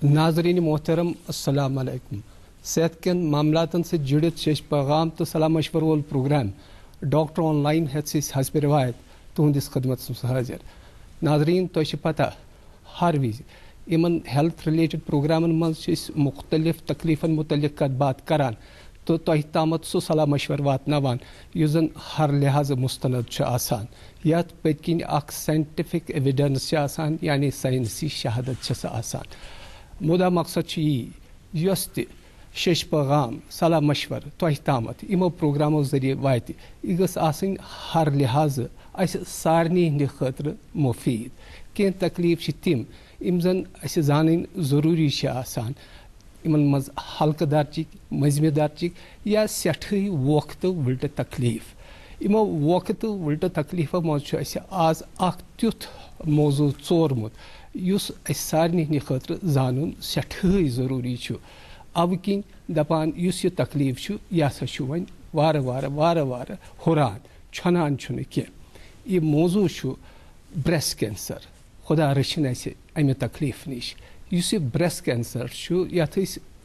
ناظرین محترم السلام علیکم. صحت کن معاملاتن سے جڑت شیش پیغام تو صلاح مشور وول پروگرام ڈاکٹر آن لائن ہیتھ حسب روایت تہندس خدمت حاضر. ناظرین تہ پتہ ہر وز ان ہیلتھ رلیٹڈ پروگرامن مز مختلف تکلیفن متعلق کت بات کران تو تہ تامت سہ صلاح مشور واتناوان یس زن ہر لحاظ مستند آسان یت پت کن اخ سائنٹفک ایویڈنس آسان یعنی سائنسی شہادت سہ آسان. مدا مقصد یہ یس تہ شیش پیغام صلاح مشور تہ تامت یمو پروگرامو ذریعہ وات یہ گھس آسن ہر لحاظ اس سارنی ہند خاطر مفید. کی تکلیف تم یم زن اس زانن ضروری آسان یمن مز ہلکہ درجک مزمہ درجک یا سٹھے ووکھ تو ولٹہ تکلیف. یمو ووکھ تو ولٹہ تکلیفو مز آز اخ تیُتھ موضوع ژورمت یس اس سارنی ہند خاطر زانن سٹھے ضروری. او کن دپان اس یہ تکلیف یہ ہسا ون وار وار وار وار ہران چھنان کی. یہ موضوع بریسٹ کینسر. خدا رچھن اس امہ تکلیف نش. اس بریسٹ کینسر یت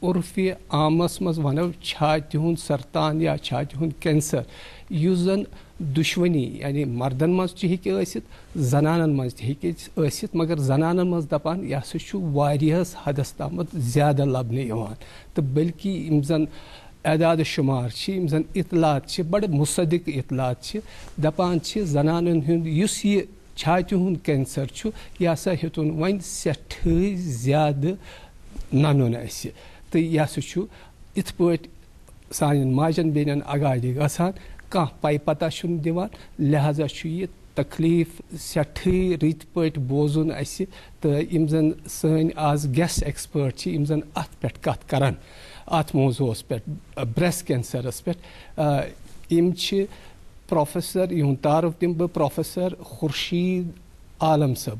عرف عامس مز ونو چھاتہ ہند سرطان یا چھاتہ ہند کینسر اس زن دشونی یعنی مردن مز ہست زنانن مز تست مگر زنانن مز دپان یہ ہسا واریاہس حدس تامت زیادہ لبنہ تو بلکہ یم زن اعداد شمار یم زن اطلاعات بڑے مصدق اطلاعات دپان زنانن ہند اس یہ چھاتہ ہند کینسر یہ ہسا ہیتن ون سٹھے زیادہ ننن اس تو یہ ہسا ات پٲٹھۍ سانٮ۪ن ماجن بیٚنٮ۪ن اگادِ گژھان کانٛہہ پاے پتہ چھُنہٕ دِوان لہذا یہ تکلیف سٹھے رٕتۍ پٲٹھۍ بوزُن اسہِ تہٕ یم زن سٲنۍ آز گیسٹ ایکسپٲرٹ یم زن اتھ پٮ۪ٹھ کتھ کران اتھ موضوعس پٮ۪ٹھ بریسٹ کینسرس پٮ۪ٹھ یم چھِ پروفیسر یہُنٛد تعارف دِمہٕ بہٕ پروفیسر خورشید عالم صٲب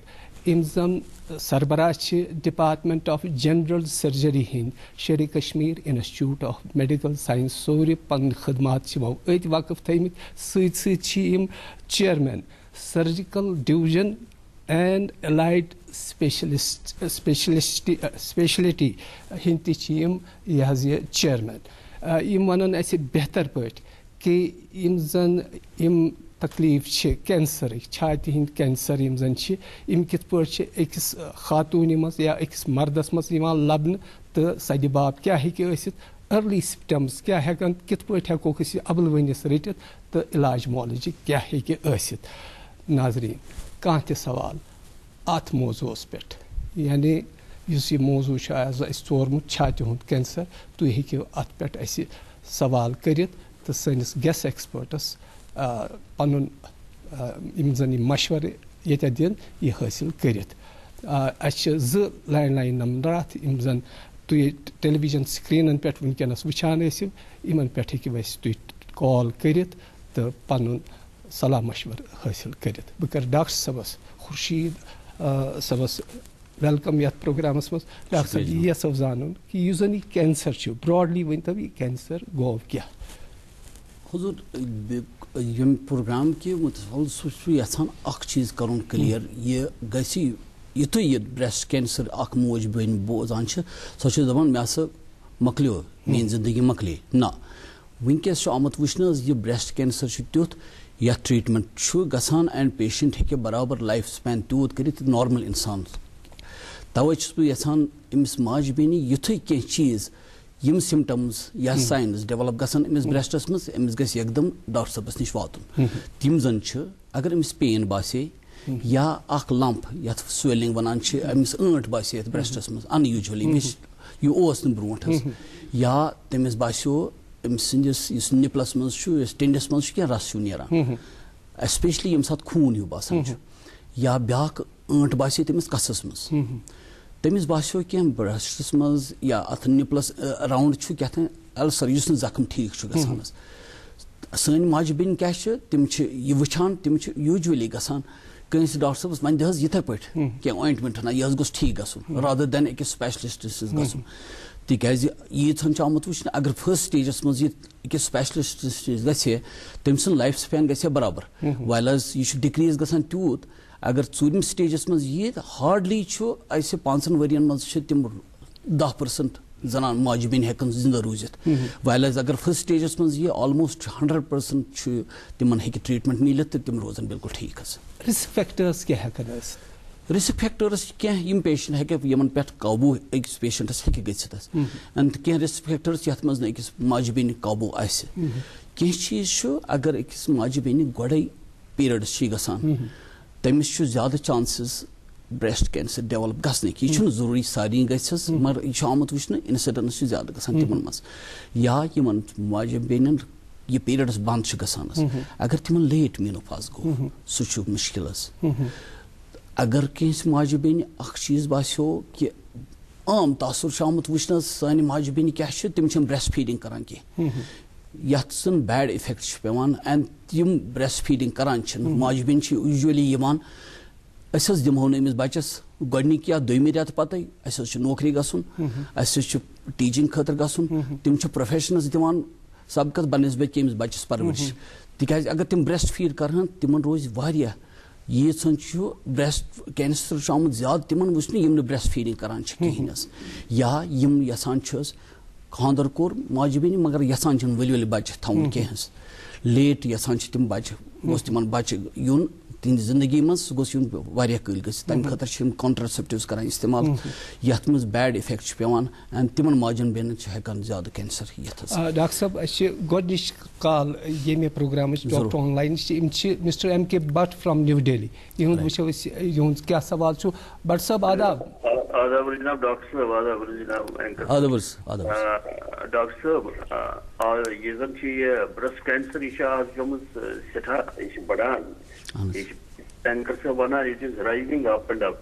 یم زن سربراہ ڈپارٹمنٹ آف جنرل سرجری ہند Sher Kashmir institute of medical science سورِ پن خدمات ات وقف تھمت ستم chairman surgical division and allied speciality ہند یہ چیئرمین. یم ونن اس بہتر پٲٹھۍ کہ یم زن یم تکلیف کینسر چھاتہ ہند کینسر یم زن یم کت پٲٹھۍ أکِس خاتون مز یا أکِس مردس مز لبنہ تو سدباب کیا ٲسِتھ ارلی سمپٹمز کیا ہیکن کت پٲٹھۍ ہیکوکھ أسۍ ابل ؤنِتھ رٔٹِتھ تو علاج معالجہ کیا ہیکہِ ٲسِتھ. ناظرین کانٛہہ تہِ سوال ات موضوعس پٮ۪ٹھ یعنی یُس یہ موضوع آز اسہِ ژورمُت چھاتہِ ہُنٛد کینسر تُہۍ ہیٚکِو ات پٮ۪ٹھ اسہِ سوال کٔرِتھ تہٕ سٲنِس گیسٹ ایکسپٲرٹس پنن یم زن مشورٕ ییٚتہِ دِن یہ حٲصِل کٔرِتھ. اسہِ زٕ لینڈ لائن نمبرات یم زن تُہۍ ٹیلی ویژن سکریٖنن پٮ۪ٹھ وٕنکٮ۪نس وٕچھان ٲسِو یمن پٮ۪ٹھ ہیٚکِو اسہِ تُہۍ کال کٔرِتھ تہٕ پنُن صلاح مشورٕ حٲصِل کٔرِتھ. بہٕ کرٕ ڈاکٹر صٲبس خورشید صٲبس ویلکم یتھ پروگرامس مز. ڈاکٹر صٲب یہ یژھو زانُن کہ یُس زن یہ کینسر براڈلی ؤنتو یہ کینسر گوٚو کیا. حضور یم پروگرام کے متفل سہ یژھان اخ چیز کرن کلیئر یہ گژھِ یُتھُے یہ بریسٹ کینسر اخ موج بین بوزان سۄ چھِ دپان مےٚ ہسا مۄکلیو میٲنۍ زندگی مۄکلے نہ ونکس آمت وٕچھنہٕ حظ یہ بریسٹ کینسر چھُ تیُتھ یتھ ٹریٹمنٹ چھُ گژھان اینڈ پیشنٹ ہیٚکہِ برابر لایف سپین تیوٗت کٔرِتھ نارمل انسان. توے چھُس بہٕ یژھان أمِس ماجہِ بیٚنہِ یُتھُے کینٛہہ چیٖز یم سمٹمز یا سائنس ڈیولپ گژھان امس بریسٹس مز امس گژھِ یکدم ڈاکٹر صٲبس نش واتُن. تم زن چھِ اگر امس پین باسے یا اکھ لمپ یتھ سویلنگ ونان چھِ امس ٲنٹ باسے یتھ بریسٹس مز ان یوٗجولی یہ اوس نہٕ برونٛٹھ حظ یا تٔمِس باسیو أمۍ سٕنٛدِس یُس نِپلس منٛز چھُ یُس ٹِنڈس منٛز چھُ کینٛہہ رس ہیوٗ نیران ایسپیشلی ییٚمہِ ساتہٕ خوٗن ہیوٗ باسان چھُ یا بیٛاکھ ٲنٹ باسے تٔمِس کَسس منٛز تٔمِس باسیو کینٛہہ برٛیسٹس منٛز یا اتھ نِپلس اراوُنڈ چھُ کیٛاہتانۍ اَلسر یُس نہٕ زخم ٹھیٖک چھُ گژھان حظ. سٲنۍ ماجہِ بیٚنہِ کیٛاہ چھِ تِم چھِ یہِ وٕچھان تِم چھِ یوٗجؤلی گژھان کٲنٛسہِ ڈاکٹر صٲبس وۄنۍ دِ حظ یِتھے پٲٹھۍ کینٛہہ اوینٹمنٹ نہ یہِ حظ گوٚژھ ٹھیٖک گژھُن رادر دین أکِس سپیشلسٹس نِش گژھُن. تِکیٛازِ ییٖژہن چھُ آمُت وٕچھنہٕ اگر فٔسٹ سٹیجس منٛز یہِ أکِس سپیشلسٹس نِش گژھِ تٔمۍ سُنٛد لایف سپین گژھِ برابر ویل حظ یہِ چھُ ڈِکریٖز گژھان تیوٗت اگر ژوٗرِم سٹیجس منٛز یی ہارڈلی چھُ اَسہِ 5 ؤرین منٛز چھِ تِم 10% زنان ماجہِ بیٚنہِ ہٮ۪کن زِنٛدٕ روٗزِتھ ویل ایز اگر فٔسٹ سٹیجس منٛز یہِ آلموسٹ 100% چھُ تِمن ہیٚکہِ ٹریٖٹمنٹ میٖلِتھ تہٕ تِم روزن بالکل ٹھیٖک حظ. رسک فیکٹرز کیٛاہ ہٮ۪کن ٲسِتھ؟ رسک فیکٹرس کینٛہہ یِم پیشنٹ ہیٚکہِ یِمن پٮ۪ٹھ قابوٗ أکِس پیشنٹس ہیٚکہِ گٔژھِتھ حظ اینڈ کینٛہہ رسک فیکٹرس یتھ منٛز نہٕ أکِس ماجہِ بیٚنہِ قابوٗ آسہِ. کینٛہہ چیٖز چھُ اگر أکِس ماجہِ بیٚنہِ گۄڈے پیریڈس چھِ گژھان تٔمِس چھُ زیادٕ چانسز برٛیسٹ کینسر ڈیولپ گژھنٕکۍ. یہِ چھُنہٕ ضروٗری سارنٕے گژھٮ۪س مگر یہِ چھُ آمُت وٕچھنہٕ انسیڈنس چھِ زیادٕ گژھان تِمن منٛز. یا یِمن ماجہِ بیٚنٮ۪ن یہِ پیریڈس بنٛد چھُ گژھان حظ اگر تِمن لیٹ مینوپاز گوٚو سُہ چھُ مُشکل حظ. اگر کٲنٛسہِ ماجہِ بیٚنہِ اکھ چیٖز باسیو کہِ عام تاثر چھُ آمُت وٕچھنہٕ سانہِ ماجہِ بیٚنہِ کیٛاہ چھِ تِم چھِنہٕ برٛیسٹ فیٖڈنٛگ کران کینٛہہ یتھ زن بیڈ اِفیکٹ چھُ پیوان اینڈ یِم برٛیسٹ فیٖڈنٛگ کران چھِنہٕ ماجہِ بیٚنہِ چھِ یوٗجؤلی یِوان أسۍ حظ دِمہو نہٕ أمِس بچس گۄڈنِکۍ یا دوٚیمہِ رٮ۪تہٕ پتے اَسہِ حظ چھُ نوکری گژھُن اَسہِ حظ چھُ ٹیٖچنٛگ خٲطرٕ گژھُن تِم چھِ پروفیشنس دِوان سبقس بنسبت کہِ أمِس بچس پرورش تِکیازِ اگر تِم برٛیسٹ فیٖڈ کرہن تِمن روزِ واریاہ ییٖژہن چھُ برٛیسٹ کینسر چھُ آمُت زیادٕ تِمن وٕچھنہٕ یِم نہٕ برٛیسٹ فیٖڈنٛگ کران چھِ کِہینۍ حظ یا یِم یژھان چھِ حظ خانٛدر کوٚر ماجہِ بیٚنہِ مگر یژھان چھِنہٕ ؤلۍ ؤلۍ بچہِ تھاوُن کینٛہہ حظ لیٹ یژھان چھِ تِم بچہِ گوٚژھ تِمن بچہِ یُن تِہنٛدِ زندگی منٛز سُہ گوٚژھ یُن واریاہ کٲلۍ گٔژھِتھ تمہِ خٲطرٕ چھِ یِم کانٹرسیپٹِوز کران استعمال یتھ منٛز بیڈ اِفیکٹ چھُ پیوان اینڈ تِمن ماجٮ۪ن بیٚنٮ۪ن چھِ ہٮ۪کان زیادٕ کینسر یِتھ حظ. ڈاکٹر صٲب اَسہِ چھِ گۄڈنِچ کال ییٚمہِ پروگرامٕچ ڈاکٹر آن لاینٕچ یِم چھِ مسٹر ایم کے بٹ فرام نیو ڈہلی یِہُنٛد وٕچھو أسۍ یِہُنٛد کیٛاہ سوال چھُ. بٹ صٲب آداب. آداب جناب ڈاکٹر صٲب. آداب جناب اینکر. آداب حظ آداب. ڈاکٹر صٲب یہِ زن چھِ یہِ برٛیسٹ کینسر یہِ چھِ آز گٔمٕژ سٮ۪ٹھاہ یہِ چھِ بڑان یہِ چھِ اینکر صٲب ونان اِٹ از رایزنگ اپ اینڈ اپ.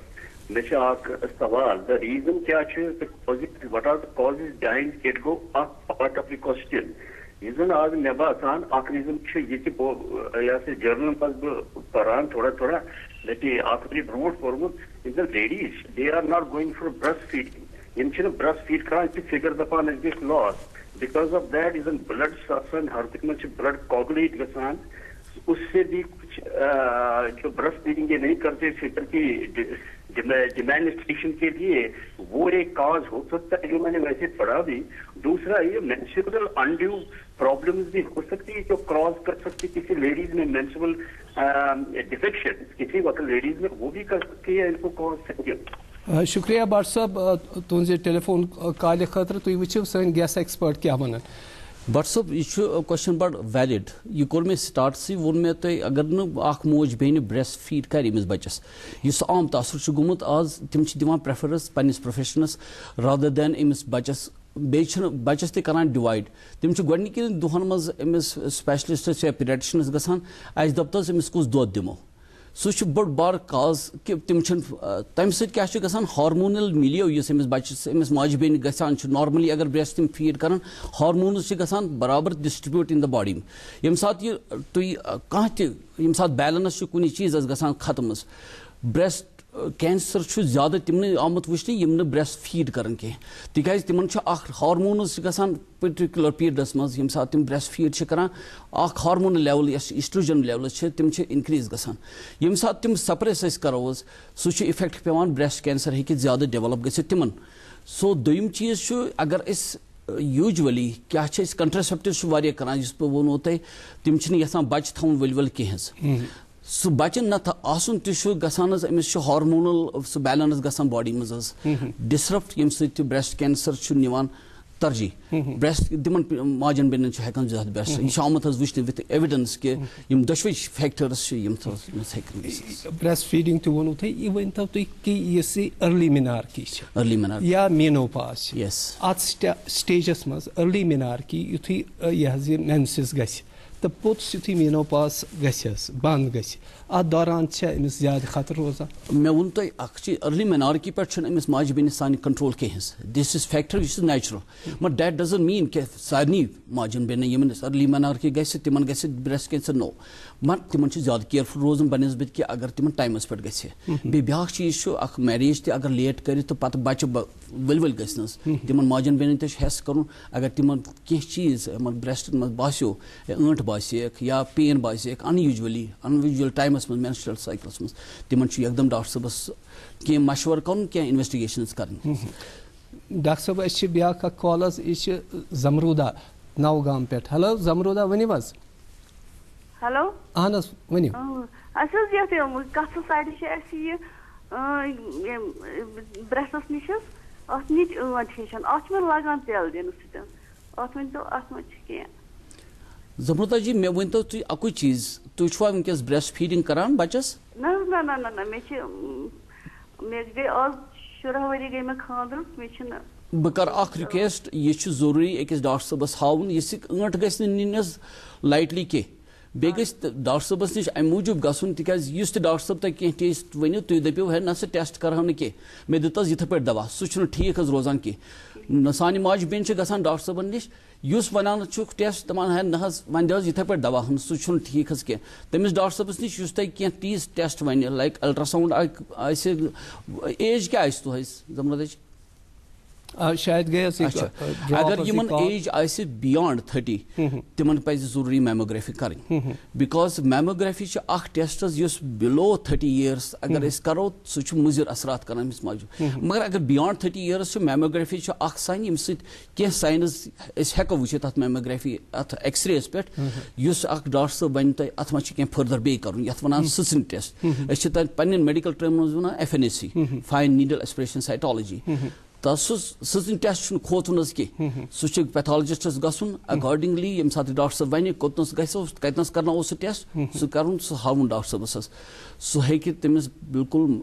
مےٚ چھُ اکھ سوال د ریٖزن کیٛاہ چھُ what are the causes dying اٹ گوٚو اکھ پارٹ آف دِ کوسچن. یُس زن آز مےٚ باسان اکھ ریٖزن چھُ ییٚتہِ یہِ ہسا جرنل منٛز بہٕ پران تھوڑا تھوڑا مےٚ تہِ اکھ ؤری برونٛٹھ پوٚرمُت یِم زن ladies they are not going for breast feeding یِم چھِنہٕ برٛیسٹ فیٖڈ کران یِم چھِ فِگر دپان اَسہِ گژھِ لاس بِکاز آف دیٹ یُس زن بلڈ چھُ آسان ہردٕ منٛز چھُ بلڈ کوگولیٹ گژھان اس سے بھی کچھ جو برسٹ فیڈنگ یہ نہیں کرتے فکر کی ڈیمینسٹریشن کے لیے وہ ایک کاز ہو سکتا ہے جو میں نے ویسے پڑھا بھی. دوسرا یہ مینسٹریل انڈیو پرابلمز بھی ہو سکتی ہے جو کراس کر سکتی کسی لیڈیز میں مینسٹریل ڈیفیکشن کسی وقت لیڈیز میں وہ بھی کر سکتی ہے ان کو کاز سکتی ہے. شکریہ بٹ صٲب تُہنٛزِ ٹیلیفون کالہِ خٲطرٕ. تُہۍ وٕچھِو سٲنۍ گیس ایکسپٲرٹ کیٛاہ وَنان. بٹ صٲب یہِ چھُ کوسچن بڑٕ ویلِڈ. یہِ کوٚر مےٚ سٹارٹسٕے ووٚن مےٚ تۄہہِ اگر نہٕ اکھ موج بیٚنہِ برٛیسٹ فیٖڈ کرِ أمِس بچس یُس عام تاثر چھُ گوٚمُت آز تِم چھِ دِوان پریفرنس پننِس پروفیشنس رادر دین أمِس بچس بیٚیہِ چھِنہٕ بچس تہِ کران ڈِوایڈ. تِم چھِ گۄڈنِکٮ۪ن دۄہن منٛز أمِس سپیشلسٹس یا پیڈیٹرشنس گژھان اَسہِ دوٚپ تس أمِس کُس دۄد دِمو. سُہ چھُ بوٚڑ بار کاز کہِ تِم چھِنہٕ تمہِ سۭتۍ کیٛاہ چھُ گژھان ہارمونل مِلیو یُس أمِس بچس أمِس ماجہِ بیٚنہِ گژھان چھُ نارملی اگر برٛیسٹ تِم فیٖڈ کران ہارمونز چھِ گژھان برابر ڈسٹربیوٗٹ اِن د باڈی. ییٚمہِ ساتہٕ یہِ تُہۍ کانٛہہ تہِ ییٚمہِ ساتہٕ بیلنس چھُ کُنہِ چیٖزس گژھان ختم حظ برٛیسٹ کینسر چھُ زیادٕ تِمنٕے آمُت وٕچھنہٕ یِم نہٕ برٛیسٹ فیٖڈ کران کینٛہہ تِکیازِ تِمن چھُ اکھ ہارمونز چھِ گژھان پٔرٹِکیوٗلر پیٖریڈس منٛز ییٚمہِ ساتہٕ تِم برٛیسٹ فیٖڈ چھِ کران اکھ ہارمونل لیول یۄس ایسٹروجن لیولٕز چھِ تِم چھِ انکریٖز گژھان. ییٚمہِ ساتہٕ تِم سپریس أسۍ کرو حظ سُہ چھُ اِفیکٹ پیوان برٛیسٹ کینسر ہیٚکہِ زیادٕ ڈیولپ گٔژھِتھ تِمن. سو دوٚیِم چیٖز چھُ اگر أسۍ یوٗجؤلی کیٛاہ چھِ أسۍ کنٹرسیپٹِو چھِ واریاہ کران یُس بہٕ ووٚنو تۄہہِ تِم چھِنہٕ یژھان بچہِ تھاوُن ؤلۍ ؤلۍ کینٛہہ حظ. سُہ بچہِ نتہٕ آسُن تہِ چھُ گژھان حظ أمِس چھُ ہارمونل سُہ بیلنس گژھان باڈی منٛز حظ ڈسرپٹ ییٚمہِ سۭتۍ تہِ برٛیسٹ کینسر چھُ نِوان ترجیح. برٛیسٹ تِمن ماجٮ۪ن بیٚنٮ۪ن چھُ ہٮ۪کان زیادٕ برٛیسٹ یہِ چھُ آمُت حظ وٕچھنہٕ وِتھ ایویڈنس کہِ یِم دۄشوے فیکٹٲرٕس چھِ یِم ہٮ۪کان گٔژھِتھ. برٛیسٹ فیٖڈنٛگ تہِ ووٚنوٕ تۄہہِ. یہِ ؤنۍتو تُہۍ کہِ یُس یہِ أرلی مِنارکی چھِ أرلی مِنارکی یا مینوپاز چھِ یس اتھ سٹیجس منٛز أرلی مِنارکی یُتھُے یہِ حظ یہِ مینسِز گژھِ تہٕ پوٚتُس یُتھُے مینوپاز گژھِ حظ بنٛد گژھِ اتھ دوران چھا أمِس زیادٕ خطرٕ روزان. مےٚ ووٚن تۄہہِ اکھ چیٖز أرلی مینارکی پٮ۪ٹھ چھُنہٕ أمِس ماجہِ بیٚنہِ سانہِ کنٹرول کینٛہہ حظ دِس اِز فیکٹر یہِ چھُ نیچرل مگر دیٹ ڈزنٹ میٖن کہِ سارنٕے ماجٮ۪ن بیٚنٮ۪ن یِمن أرلی مینارکی گژھِ تِمن گژھِ برٛیسٹ کینسر نو مگر تِمن چھُ زیادٕ کیئرفُل روزُن بنسبت کہِ اگر تِمن ٹایمس پٮ۪ٹھ گژھِ. بیٚیہِ بیاکھ چیٖز چھُ اکھ میریج تہِ اگر لیٹ کرِ تہٕ پتہٕ بچہِ ؤلۍ ؤلۍ گژھِ نہٕ حظ تِمن ماجٮ۪ن بیٚنٮ۪ن تہِ چھُ ہٮ۪س کرُن اگر تِمن کینٛہہ چیٖز یِمن برٛیسٹن منٛز باسیو ٲنٹ باسیکھ یا پین باسیکھ انیوٗجؤلی ٹایمس منٛز مینسٹرل سایکلس منٛز تِمن چھُ یکدم ڈاکٹر صٲبس کینٛہہ مشورٕ کرُن کینٛہہ انویسٹِگیشنز کرٕنۍ. ڈاکٹر صٲب أسۍ چھِ بیٛاکھ اکھ کال حظ یہِ چھِ زمروٗدا نوگام پٮ۪ٹھ. ہیلو زمروٗدا ؤنِو حظ. ہیلو اہن حظ ؤنِو. اَسہِ حظ یَتھ کَتھٕ سایڈٕ چھِ اَسہِ یہِ برٛیسَس نِش حظ اَتھ نِچ ٲنٹ ہِش اَتھ چھِ مےٚ لگان تیلہٕ دِنہٕ سۭتۍ اَتھ ؤنۍتو اَتھ منٛز چھِ کینٛہہ. زمرتا جی مےٚ ؤنۍتو تُہۍ اَکُے چیٖز تُہۍ چھُوا وٕنکٮ۪س برٛیسٹ فیٖڈِنٛگ کران بَچَس؟ نہ حظ نہ نہ نہ نہ مےٚ چھِ مےٚ گٔے آز 16 ؤری گٔے مےٚ خانٛدرَس مےٚ چھِنہٕ. بہٕ کَرٕ اکھ رِکویسٹ یہِ چھُ ضروٗری أکِس ڈاکٹر صٲبَس ہاوُن یہِ ٲنٹ گژھِ نہٕ نِنۍ حظ لایٹلی کینٛہہ. بیٚیہِ گژھِ ڈاکٹر صٲبَس نِش اَمہِ موٗجوٗب گژھُن تِکیٛازِ یُس تہِ ڈاکٹر صٲب تۄہہِ کینٛہہ ٹیسٹ ؤنِو تُہۍ دٔپِو ہے نہ سا ٹیسٹ کَرہو نہٕ کینٛہہ مےٚ دیُت حظ یِتھَے پٲٹھۍ دوا سُہ چھُنہٕ ٹھیٖک حظ روزان کینٛہہ. سانہِ ماجہِ بیٚنہِ چھِ گژھان ڈاکٹر صٲبَن نِش یُس وَنان چھُکھ ٹیسٹ دَپان ہے نہ حظ وۄنۍ دِ حظ یِتھَے پٲٹھۍ دوا سُہ چھُنہٕ ٹھیٖک حظ کینٛہہ. تٔمِس ڈاکٹر صٲبَس نِش یُس تۄہہِ کینٛہہ تیٖژ ٹیسٹ وَنہِ لایک الٹرٛا ساوُنٛڈ آسہِ ایج کیٛاہ آسہِ تُہٕنٛز زمرتا جی؟ شاید گٔے حظ اگر یِمن ایج آسہِ بِیانٛڈ 30 تِمن پَزِ ضروٗری میموگرافی کَرٕنۍ بِکاز میموگرافی چھِ اکھ ٹیسٹ حظ یُس بِلو 30 years اگر أسۍ کرو سُہ چھُ مُضِر اثرات کران أمِس ماجہِ مگر اگر بِیانٛڈ 30 years چھُ میموگرافی چھُ اکھ ساین ییٚمہِ سۭتۍ کینٛہہ ساینٕز أسۍ ہٮ۪کو وٕچھِتھ اتھ میموگرافی اتھ ایکٕس رے یس پٮ۪ٹھ یُس اکھ ڈاکٹر صٲب وَنہِ تۄہہِ اتھ منٛز چھُ کینٛہہ فٔردر بیٚیہِ کَرُن یتھ وَنان سٕژنۍ ٹیسٹ أسۍ چھِ تَتہِ پنٕنٮ۪ن میڈِکل ٹرمن منٛز وَنان FNAC فاین نیٖڈل ایسپریشن سایٹالجی. تہٕ سُہ سٕژنۍ ٹیسٹ چھُنہٕ کھوژُن حظ کینٛہہ سُہ چھُ پیتھالجسٹس گژھُن اکاڈنگلی ییٚمہِ ساتہٕ ڈاکٹر صٲب وَنہِ کوٚتنس گژھو کتنس کرناوو سُہ ٹیسٹ سُہ کَرُن سُہ ہاوُن ڈاکٹر صٲبس حظ سُہ ہیٚکہِ تٔمِس بِلکُل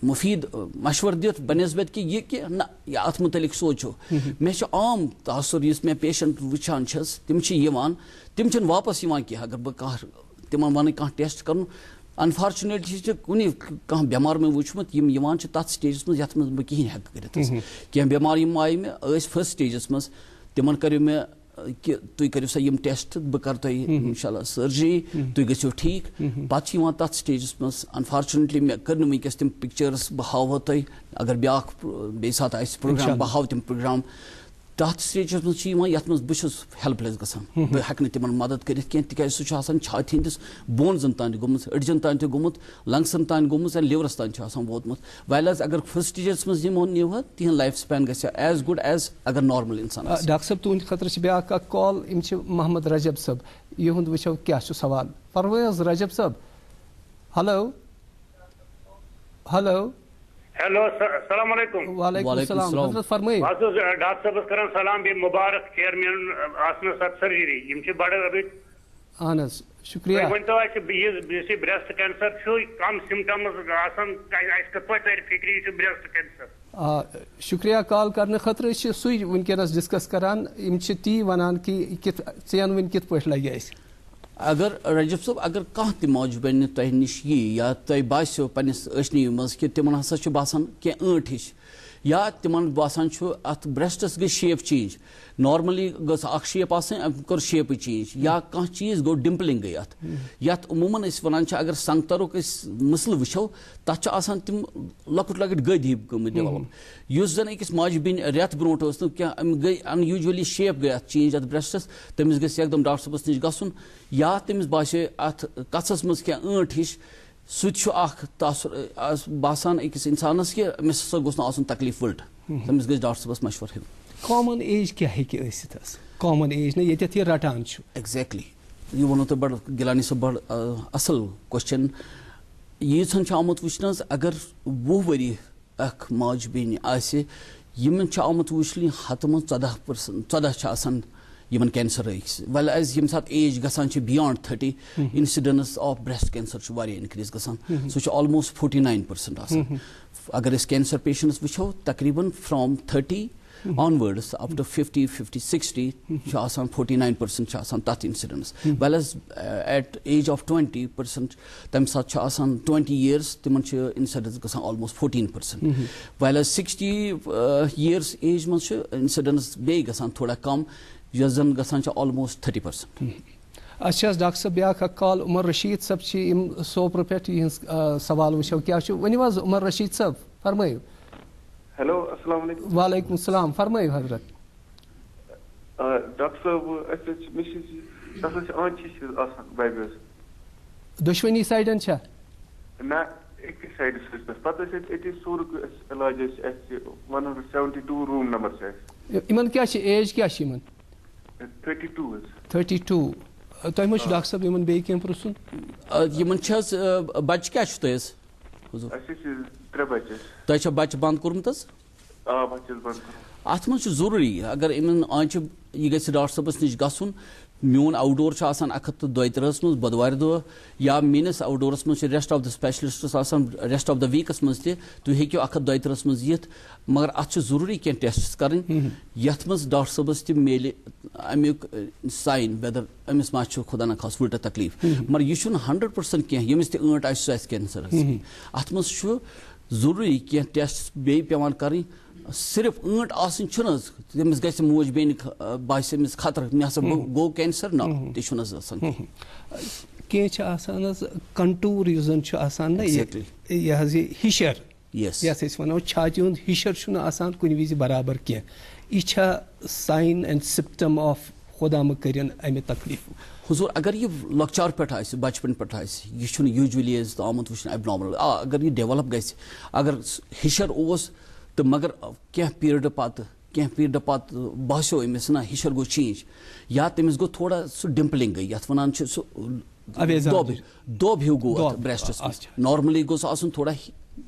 مُفیٖد مشورٕ دِتھ بنسبت کہِ یہِ کہِ نہ اتھ مُتعلق سونٛچو. مےٚ چھُ عام تاثر یُس مےٚ پیشنٹ وٕچھان چھَس تِم چھِ یِوان تِم چھِنہٕ واپس یِوان کینٛہہ اگر بہٕ کانٛہہ تِمن وَنہٕ کانٛہہ ٹیسٹ کرُن انفارچُنیٹلی چھِ کُنہِ کانٛہہ بٮ۪مار مےٚ وٕچھمُت یِم یِوان چھِ تَتھ سٹیجَس منٛز یَتھ منٛز بہٕ کِہیٖنۍ ہٮ۪کہٕ کٔرِتھ حظ کینٛہہ بٮ۪مار یِم آیہِ مےٚ ٲسۍ فٔسٹ سٹیجَس منٛز تِمن کٔرِو مےٚ کہِ تُہۍ کٔرِو سا یِم ٹیسٹ بہٕ کَرٕ تۄہہِ اِنشاء اللہ سٔرجری تُہۍ گٔژھِو ٹھیٖک پَتہٕ چھِ یِوان تَتھ سٹیجَس منٛز انفارچُنیٹلی مےٚ کٔر نہٕ وٕنکٮ۪س تِم پِکچٲرٕس بہٕ ہاوہو تۄہہِ اگر بیٛاکھ بیٚیہِ ساتہٕ آسہِ پروگرام بہٕ ہاوٕ تِم پروگرام تَتھ سٹیجَس منٛز چھِ یِوان یَتھ منٛز بہٕ چھُس ہیلٕپ لیس گژھان بہٕ ہٮ۪کہٕ نہٕ تِمن مدد کٔرِتھ کینٛہہ تِکیٛازِ سُہ چھُ آسان چھاتہِ ہٕنٛدِس بونزن تام تہِ گوٚمُت أڈجن تام تہِ گوٚمُت لنگسن تام گوٚمُت لِورس تام چھُ آسان ووتمُت ویل حظ اگر فٔسٹ سٹیجَس منٛز یِمو نِوٕ تِہنٛد لایف سپین گژھِ ایز گُڈ ایز اگر نارمل انسان آسہِ. ڈاکٹر صٲب تُہنٛدِ خٲطرٕ چھِ بیٛاکھ اکھ کال یِم چھِ محمد رجب صٲب یِہُنٛد وٕچھو کیٛاہ چھُ سوال فرمٲیِو حظ رجب صٲب. ہیلو ہیلو ہیلو السلام علیکم. وعلیکم السلام حضرت فرمٲیِو. بہٕ حظ اوسُس ڈاکٹر صٲبس کران سلام بیٚیہِ مُبارک چیئرمین آسنس اتھ سٔرجری یِم چھِ بڑٕ رٕتۍ. اہن حظ شُکریہ. تُہۍ ؤنۍتو اَسہِ یُس یہِ برٛیسٹ کینسر چھُ کم سِمٹمز آسان اَسہِ کِتھ پٲٹھۍ ترِ فِکرِ یہِ چھُ برٛیسٹ کینسر. شُکریہ کال کرنہٕ خٲطرٕ أسۍ چھِ سُے وٕنکیٚنس ڈسکس کران یِم چھِ تی ونان کہِ ژٕ وٕنۍ کِتھ پٲٹھۍ لگہِ اَسہِ. اگر رجب صٲب اگر کانٛہہ تہِ ماجہِ بیٚنہِ تۄہہِ نِش یی یا تۄہہِ باسیو پننِس ٲچھنہِ منٛز کہِ تِمن ہسا چھُ باسان کینٛہہ ٲنٹ ہِش یا تِمن باسان چھُ اتھ برٛیسٹس گٔے شیپ چینج نارملی گٔژھ اکھ شیپ آسٕنۍ أمۍ کوٚر شیپٕے چینج یا کانٛہہ چیٖز گوٚو ڈِمپلِنگ گٔے اتھ یتھ عموٗمن أسۍ ونان چھِ اگر سنگترُک أسۍ مٕسلہٕ وٕچھو تتھ چھِ آسان تِم لۄکٕٹۍ لۄکٕٹۍ گٔدۍ ہِوۍ گٔمٕتۍ ڈیولپ یُس زن أکِس ماجہِ بیٚنہِ رٮ۪تھ برونٛٹھ ٲس نہٕ کینٛہہ أمۍ گٔے ان یوٗجؤلی شیپ گٔے اتھ چینج اتھ برٛیسٹس تٔمِس گژھِ یکدم ڈاکٹر صٲبس نِش گژھُن یا تٔمِس باسے اتھ کَژھس منٛز کینٛہہ ٲنٹ ہِش سُہ تہِ چھُ اکھ تاثر باسان أکِس انسانس کہِ أمِس ہسا گوٚژھ نہٕ آسُن تکلیٖف وٕلٹہٕ تٔمِس گژھِ ڈاکٹر صٲبس مشورٕ ہیوٚن. کامن ایج کیٛاہ ہیٚکہِ ٲسِتھ حظ کامن ایج نہٕ ییٚتٮ۪تھ یہِ رٹان چھُ. ایگزیکٹلی یہِ ووٚنوٕ تۄہہِ بڑٕ گِلانی صٲب بڑٕ اصٕل کوسچن ییٖژہن چھُ آمُت وٕچھنہٕ حظ اگر 20 ؤری اکھ ماجہِ بیٚنہِ آسہِ یِمن چھُ آمُت وٕچھنہٕ ہتہٕ منٛز 14% چھِ آسان یِمن کینسر ٲکِس ویل ایز ییٚمہِ ساتہٕ ایج گژھان چھِ beyond 30 incidence of breast cancer چھُ واریاہ انکریٖز گژھان سُہ چھُ آلموسٹ 49% آسان اگر أسۍ کینسر پیشنٹس وٕچھو تقریٖبن فرام 30 آنوٲڈٕس اپ ٹُو 50 50 60 چھُ آسان 49% چھُ آسان تتھ incidence well as at age of 20% تمہِ ساتہٕ چھُ آسان 20 years تِمن چھُ انسیڈنس گژھان almost 14% well as 60 years age منٛز چھُ انسیڈنس بیٚیہِ گژھان تھوڑا کم یۄس زن گژھان چھِ آلموسٹ 30%. اچھا حظ ڈاکٹر صٲب بیٛاکھ اکھ کال عمر رشیٖد صٲب چھِ یِم سوپرٕ پٮ۪ٹھ یِہنٛز سوال وٕچھو کیٛاہ چھُ ؤنِو حظ عمر رشیٖد صٲب فرمٲیِو. ہیلو السلام علیکم. وعلیکم السلام فرمٲیِو حضرت. ڈاکٹر صٲب اَسہِ حظ چھِ مےٚ چھِ تَتھ حظ چھِ آنچہِ آسان بایبِس دۄشوٕنی سایڈن چھا؟ نہ أکِس سایڈَس ٲسۍ مےٚ پَتہٕ ٲسۍ أتی سورُک علاج ٲسۍ اَسہِ 172 روٗم نمبر چھِ اَسہِ. یِمن کیٛاہ چھِ ایج کیٛاہ چھِ یِمن؟ 32 حظ. 32. تۄہہِ ما چھُ ڈاکٹر صٲب یِمن بیٚیہِ کینٛہہ پرٛژھُن؟ یِمن چھِ حظ بچہِ کیٛاہ چھُ تۄہہِ حظ؟ اَسہِ چھِ 3 بچہِ. تۄہہِ چھا بچہِ بنٛد کوٚرمُت حظ؟ آ بچہِ حظ بنٛد کوٚرمُت. اتھ منٛز چھُ ضروٗری اگر یِمن آنچہِ یہِ گژھِ ڈاکٹر صٲبس نِش گژھُن. میون آوُٹ ڈور چھُ آسان 132 منٛز بۄدوارِ دۄہ یا میٲنِس آوُٹ ڈورس منٛز چھِ ریسٹ آف د سپیشلسٹس آسان ریسٹ آف د ویٖکس منٛز تہِ تُہۍ ہیٚکِو 132 منٛز یِتھ مگر اتھ چھِ ضروٗری کینٛہہ ٹیسٹ کرٕنۍ یتھ منٛز ڈاکٹر صٲبس تہِ میلہِ امیُک ساین ویدر أمِس ما چھُ خۄدا نخواستہ وٕلٹہٕ تکلیٖف مگر یہِ چھُنہٕ 100% کینٛہہ ییٚمِس تہِ ٲنٹ آسہِ سُہ آسہِ کینسر حظ. اتھ منٛز چھُ ضروٗری کینٛہہ ٹیسٹ بیٚیہِ پیٚوان کرٕنۍ. صرف ٲنٹ آسٕنۍ چھُنہٕ حظ تٔمِس گژھِ موج بیٚنہِ باسہِ أمِس خطرٕ مےٚ ہسا گوٚو کینسر نہ تہِ چھُنہٕ حظ آسان. کینٛہہ چھِ آسان حظ کنٹوٗر یُس زن چھُ آسان نہ یہِ حظ یہِ ہِشر یتھ أسۍ ونو چھاتہِ ہُنٛد ہِشر چھُنہٕ آسان کُنہِ وِزِ برابر کینٛہہ یہِ چھا ساین اینڈ سِمپٹم آف خۄدا مہٕ کٔرِنۍ امہِ تکلیٖفُک؟ حضوٗر اگر یہِ لۄکچار پٮ۪ٹھ آسہِ بچپن پٮ۪ٹھ آسہِ یہِ چھُنہٕ یوٗجؤلی حظ آمُت وٕچھنہٕ ایب نارمل اگر یہِ ڈیولپ گژھِ اگر ہِشر اوس تہٕ مگر کینٛہہ پیٖریڈٕ پتہٕ باسیو أمِس نہ ہِشر گوٚو چینج یا تٔمِس گوٚو تھوڑا سُہ ڈِمپلِنگ گٔے یتھ ونان چھِ سُہ دۄب ہیوٗ گوٚو اتھ برٛیسٹس منٛز. نارملی گوٚژھ آسُن تھوڑا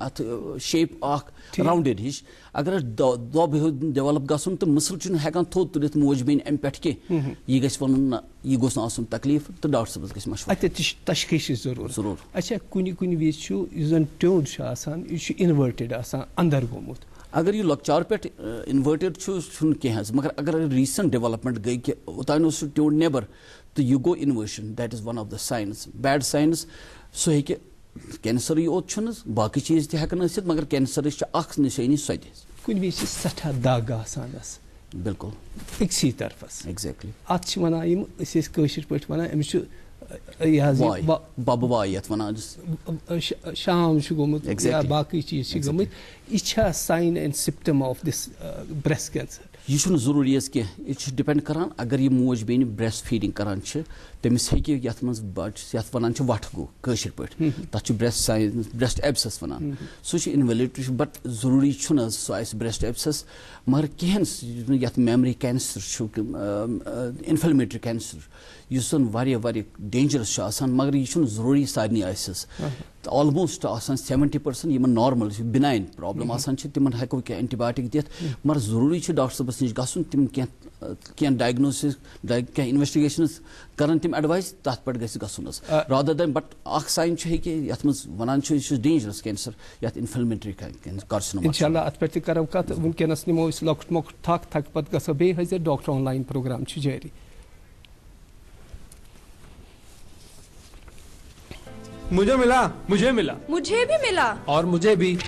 اتھ شیپ اکھ راوُنڈٕڈ ہِش اگر اَتھ دۄب ہیوٗ ڈیولپ گژھُن تہٕ مٕسل چھُنہٕ ہٮ۪کان تھوٚد تُلِتھ موج بیٚنہِ امہِ پٮ۪ٹھ کینٛہہ یہِ گژھِ ونُن نہ یہِ گوٚژھ نہٕ آسُن تکلیٖف تہٕ ڈاکٹر صٲبس گژھِ مشورٕ. اتٮ۪تھ تہِ چھِ تشخیٖصٕچ ضروٗرت. ضروٗر. اچھا کُنہِ وِزِ چھُ یُس زن ٹیوٚنٛڈ چھُ آسان یہِ چھُ اِنوٲرٹِڈ آسان انٛدر گوٚمُت. اگر یہِ لۄکچار پٮ۪ٹھ اِنوٲرٹِڈ چھُنہٕ کینٛہہ حظ مگر اگر ریٖسنٛٹ ڈیولپمنٹ گٔے کہِ اوٚتانۍ اوس سُہ ٹیوٚنٛڈ نٮ۪بر تہٕ یہِ گوٚو اِنوٲرشن that is one of the science bad science سُہ ہیٚکہِ کینسرٕے یوت چھُنہٕ باقٕے چیٖز تہِ ہٮ۪کان ٲسِتھ مگر کینسرٕچ چھِ اکھ نِشٲنی سۄ تہِ. کُنہِ وِزِ چھِ سٮ۪ٹھاہ دگ آسان حظ بِلکُل أکسٕے طرفس. ایگزیکٹلی. اتھ چھِ ونان یِم أسۍ ٲسۍ کٲشِر پٲٹھۍ ونان أمِس چھُ یہِ حظ ببہٕ واے یتھ ونان شام چھُ گوٚمُت یا باقٕے چیٖز چھِ گٔمٕتۍ یہِ چھا sign and symptom of this breast cancer? یہِ چھُنہٕ ضروٗری حظ کینٛہہ یہِ چھُ ڈِپینڈ کران اگر یہِ موج بیٚنہِ برٛیسٹ فیٖڈنگ کران چھِ تٔمِس ہیٚکہِ یتھ منٛز بچہِ یتھ ونان چھِ وٹھ گوٚو کٲشِر پٲٹھۍ تتھ چھُ برٛیسٹ ایبسس ونان سُہ چھُ اِنویلِڈ بٹ ضروٗری چھُنہٕ حظ سُہ آسہِ برٛیسٹ ایبسس مگر کینٛہہ یتھ میمری کینسر چھُ انفلمیٹری کینسر یُس زن واریاہ ڈینجرس چھُ آسان مگر یہِ چھُنہٕ ضروٗری سارنٕے آسہِ حظ آلموسٹ آسان 70% یِمن نارمل چھِ بِناین پرابلم آسان چھِ تِمن ہٮ۪کو کینٛہہ اینٹی بایوٹِک دِتھ مگر ضروٗری چھُ ڈاکٹر صٲبس نِش گژھُن تِم کینٛہہ ڈایگنوسِس کینٛہہ انویسٹِگیشنٕز کران تِم ایڈوایس تتھ پٮ۪ٹھ گژھِ گژھُن حظ رادر دین بٹ اکھ ساین چھُ ہیٚکہِ یتھ منٛز ونان چھُ یہِ چھُ ڈینجرس کینسر یتھ انفلمیٹری کارسِنوما. انشاء اللہ اتھ پٮ۪ٹھ تہِ کرو کتھ وٕنکیٚنس نِمو أسۍ لۄکُٹ مۄکُٹ تھکھ پتہٕ گژھو بیٚیہِ حٲضِر ڈاکٹر آن لاین پروگرام چھُ جٲری. مجھے ملا مجھے بھی ملا اور مجھے بھی.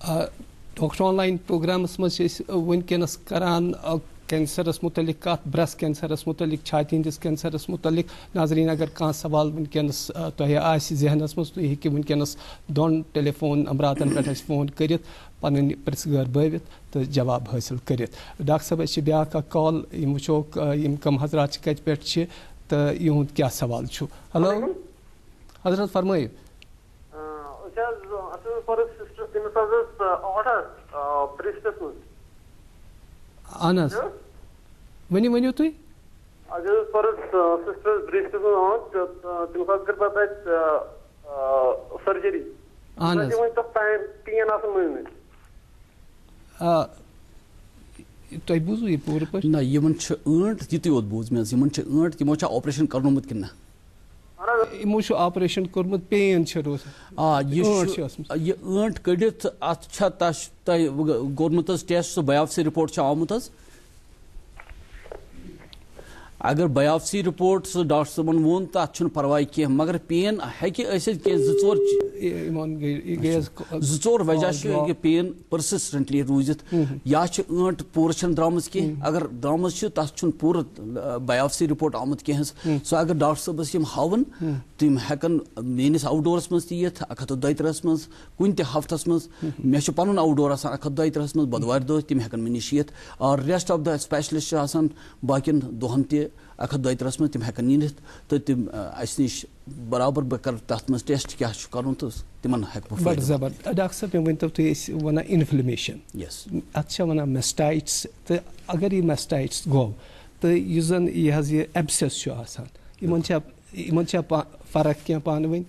ڈاکٹر آن لاین پروگرامس منٛز چھِ أسۍ وٕنکیٚنس کران کینسرس متعلق کتھ برٛیسٹ کینسرس متعلق چھاتہِ ہٕنٛدِس کینسرس متعلق. ناظریٖن اگر کانٛہہ سوال وٕنکیٚنس تۄہہِ آسہِ ذہنس منٛز تُہۍ ہیٚکِو وٕنکیٚنس 2 ٹیلیفون نمبراتن پٮ۪ٹھ اَسہِ فون کٔرِتھ پنٕنۍ پرژھٕ گٲر بٲوِتھ تہٕ جواب حٲصِل کٔرِتھ. ڈاکٹر صٲب أسۍ چھِ بیٛاکھ اکھ کال یِم وٕچھوکھ یِم کم حضرات چھِ کتہِ پٮ۪ٹھ چھِ تہٕ یِہُنٛد کیٛاہ سوال چھُ. ہیلو حضرت فرمٲیِو. اہن حظ ؤنِو تُہۍ. اہن حظ تۄہہِ بوٗزوٕ یہِ پوٗرٕ پٲٹھۍ؟ نہ یِمن چھِ ٲنٹ یِتُے یوت بوٗز مےٚ حظ یِمن چھِ ٲنٹ تِمو چھا آپریشن کرنومُت کِنہٕ نہ؟ یِمو چھُ آپریشن کوٚرمُت پین چھِ روزان. یہِ ٲنٹ کٔڑِتھ اتھ چھا تۄہہِ کوٚرمُت حظ ٹیسٹ سُہ بایوپسی رِپورٹ چھا آمُت حظ؟ اگر بایوپسی رپورٹ ڈاکٹر صٲبن وون تَتھ چھُنہٕ پرواے کینٛہہ مگر پین ہیٚکہِ ٲسِتھ کینٛہہ زٕ ژور وجہ چھُ یہِ پین پٔرسِسٹنٹلی روٗزِتھ یا چھِ ٲنٹ پوٗرٕ چھَنہٕ درٛامٕژ کینٛہہ اگر درٛامٕژ چھِ تَتھ چھُنہٕ پوٗرٕ بایوپسی رپورٹ آمُت کینٛہہ حظ سُہ اگر ڈاکٹر صٲبس یِم ہاوَن تِم ہٮ۪کن میٲنِس آوُٹ ڈورس منٛز تہِ یِتھ 123 منٛز کُنہِ تہِ ہفتس منٛز مےٚ چھُ پنُن آوُٹ ڈور آسان 123 منٛز بۄدوارِ دۄہ تِم ہٮ۪کن مےٚ نِش یِتھ اور ریسٹ آف د سپیشلسٹ چھِ آسان باقین دۄہن تہِ 123 منٛز تِم ہٮ۪کن یِتھ تہٕ تِم اَسہِ نِش برابر بہٕ کرٕ تتھ منٛز ٹیسٹ کیٛاہ چھُ کرُن تہٕ تِمن ہٮ۪کہٕ بہٕ بڑٕ زبردست ڈاکٹر صٲب مےٚ ؤنۍتو تُہۍ ٲسۍ وَنان اِنفلمیشن یس اتھ چھا وَنان میسٹایٹس تہٕ اگر یہِ میسٹایٹس گوٚو تہٕ یُس زن یہِ حظ یہِ ایبسیس چھُ آسان یِمن چھا فرق کینٛہہ پانہٕ ؤنۍ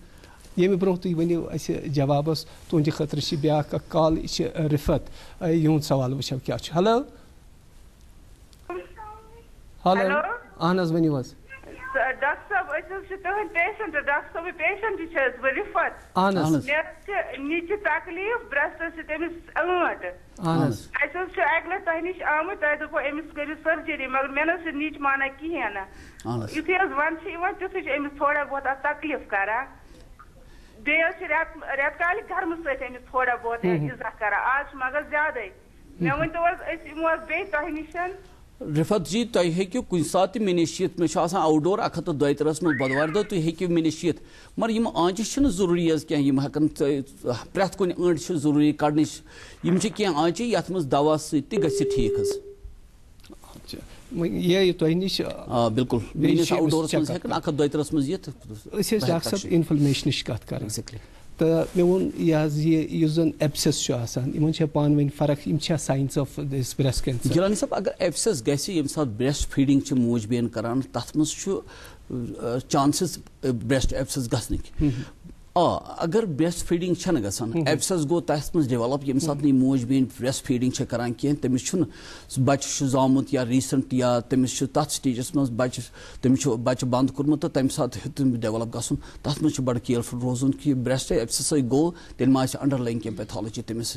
ییٚمہِ برونٛہہ تُہۍ ؤنِو اَسہِ جوابس تُہنٛدِ خٲطرٕ چھِ بیٛاکھ اکھ کال یہِ چھِ رِفت یِہُنٛد سوال وٕچھو کیٛاہ چھُ ہیلو ہیلو اہن حظ ؤنِو حظ ڈاکٹر صٲب أسۍ حظ چھِ تُہٕنٛدۍ پیشنٹ ڈاکٹر صٲبٕنۍ پیشنٹ چھَس بہٕ رِفت اہن حظ مےٚ چھِ نِچہِ تکلیٖف برٛیسٹس چھِ تٔمِس ٲنٹ اہن حظ اَسہِ حظ چھُ اَکہِ لٹہِ تۄہہِ نِش آمٕتۍ تۄہہِ دوٚپوُ أمِس کٔرِو سٔرجری مگر مےٚ نہ حظ چھِ نِچ مانان کِہیٖنۍ نہٕ یُتھُے حظ وَندٕ چھِ یِوان تیُتھُے چھِ أمِس تھوڑا بہت اَتھ تکلیٖف کران بیٚیہِ حظ چھِ رٮ۪تہٕ کالہِ گرمہٕ سۭتۍ أمِس تھوڑا بہت اِزا کران آز چھُ مگر زیادَے مےٚ ؤنۍتو حظ أسۍ یِمو حظ بیٚیہِ تۄہہِ نِش رِفت جی تُہۍ ہیٚکِو کُنہِ ساتہٕ تہِ مےٚ نِش یِتھ مےٚ چھُ آسان آوُٹ ڈور 132 منٛز بۄدوارِ دۄہ تُہۍ ہیٚکِو مےٚ نِش یِتھ مگر یِم آنچہِ چھِنہٕ ضروٗری حظ کینٛہہ یِم ہٮ۪کن پرٛٮ۪تھ کُنہِ أنٛڈۍ چھِ ضروٗری کڑنٕچ یِم چھِ کینٛہہ آنچہِ یتھ منٛز دوا سۭتۍ تہِ گژھِ ٹھیٖک حظ تۄہہِ نِش آ بِلکُل میٲنِس آوُٹ ڈورس منٛز ہٮ۪کن 132 منٛز یِتھ أسۍ ٲسۍ ڈاکٹر صٲب انفلمیشنٕچ کتھ کران تہٕ مےٚ ووٚن یہِ حظ یہِ یُس زن ایبسیس چھُ آسان یِمن چھا پانہٕ ؤنۍ فرق یِم چھا science of this breast cancer گِلانی صٲب اگر ایبسیس گژھِ ییٚمہِ ساتہٕ برٛیسٹ فیٖڈنگ چھِ موج بیٚن کران تتھ منٛز چھُ چانسز برٛیسٹ ایبسیس گژھنٕکۍ آ اگر برٛیسٹ فیٖڈنگ چھنہٕ گژھان ایبسیس گوٚو تتھ منٛز ڈیولپ ییٚمہِ ساتہٕ نہٕ یہِ موج بیٚنہِ برٛیسٹ فیٖڈنگ چھِ کران کینٛہہ تٔمِس چھُنہٕ بچہِ چھُ زامُت یا ریٖسنٹ یا تٔمِس چھُ تتھ سٹیجس منٛز بچہِ تٔمِس چھُ بچہِ بنٛد کوٚرمُت تہٕ تمہِ ساتہٕ ہیوٚت تٔمِس ڈیولپ گژھُن تتھ منٛز چھُ بڑٕ کیئرفُل روزُن کہِ برٛیسٹ ایبسیسٕے گوٚو تیٚلہِ ما آسہِ انڈر لایِنگ کینٛہہ پیتھالجی تٔمِس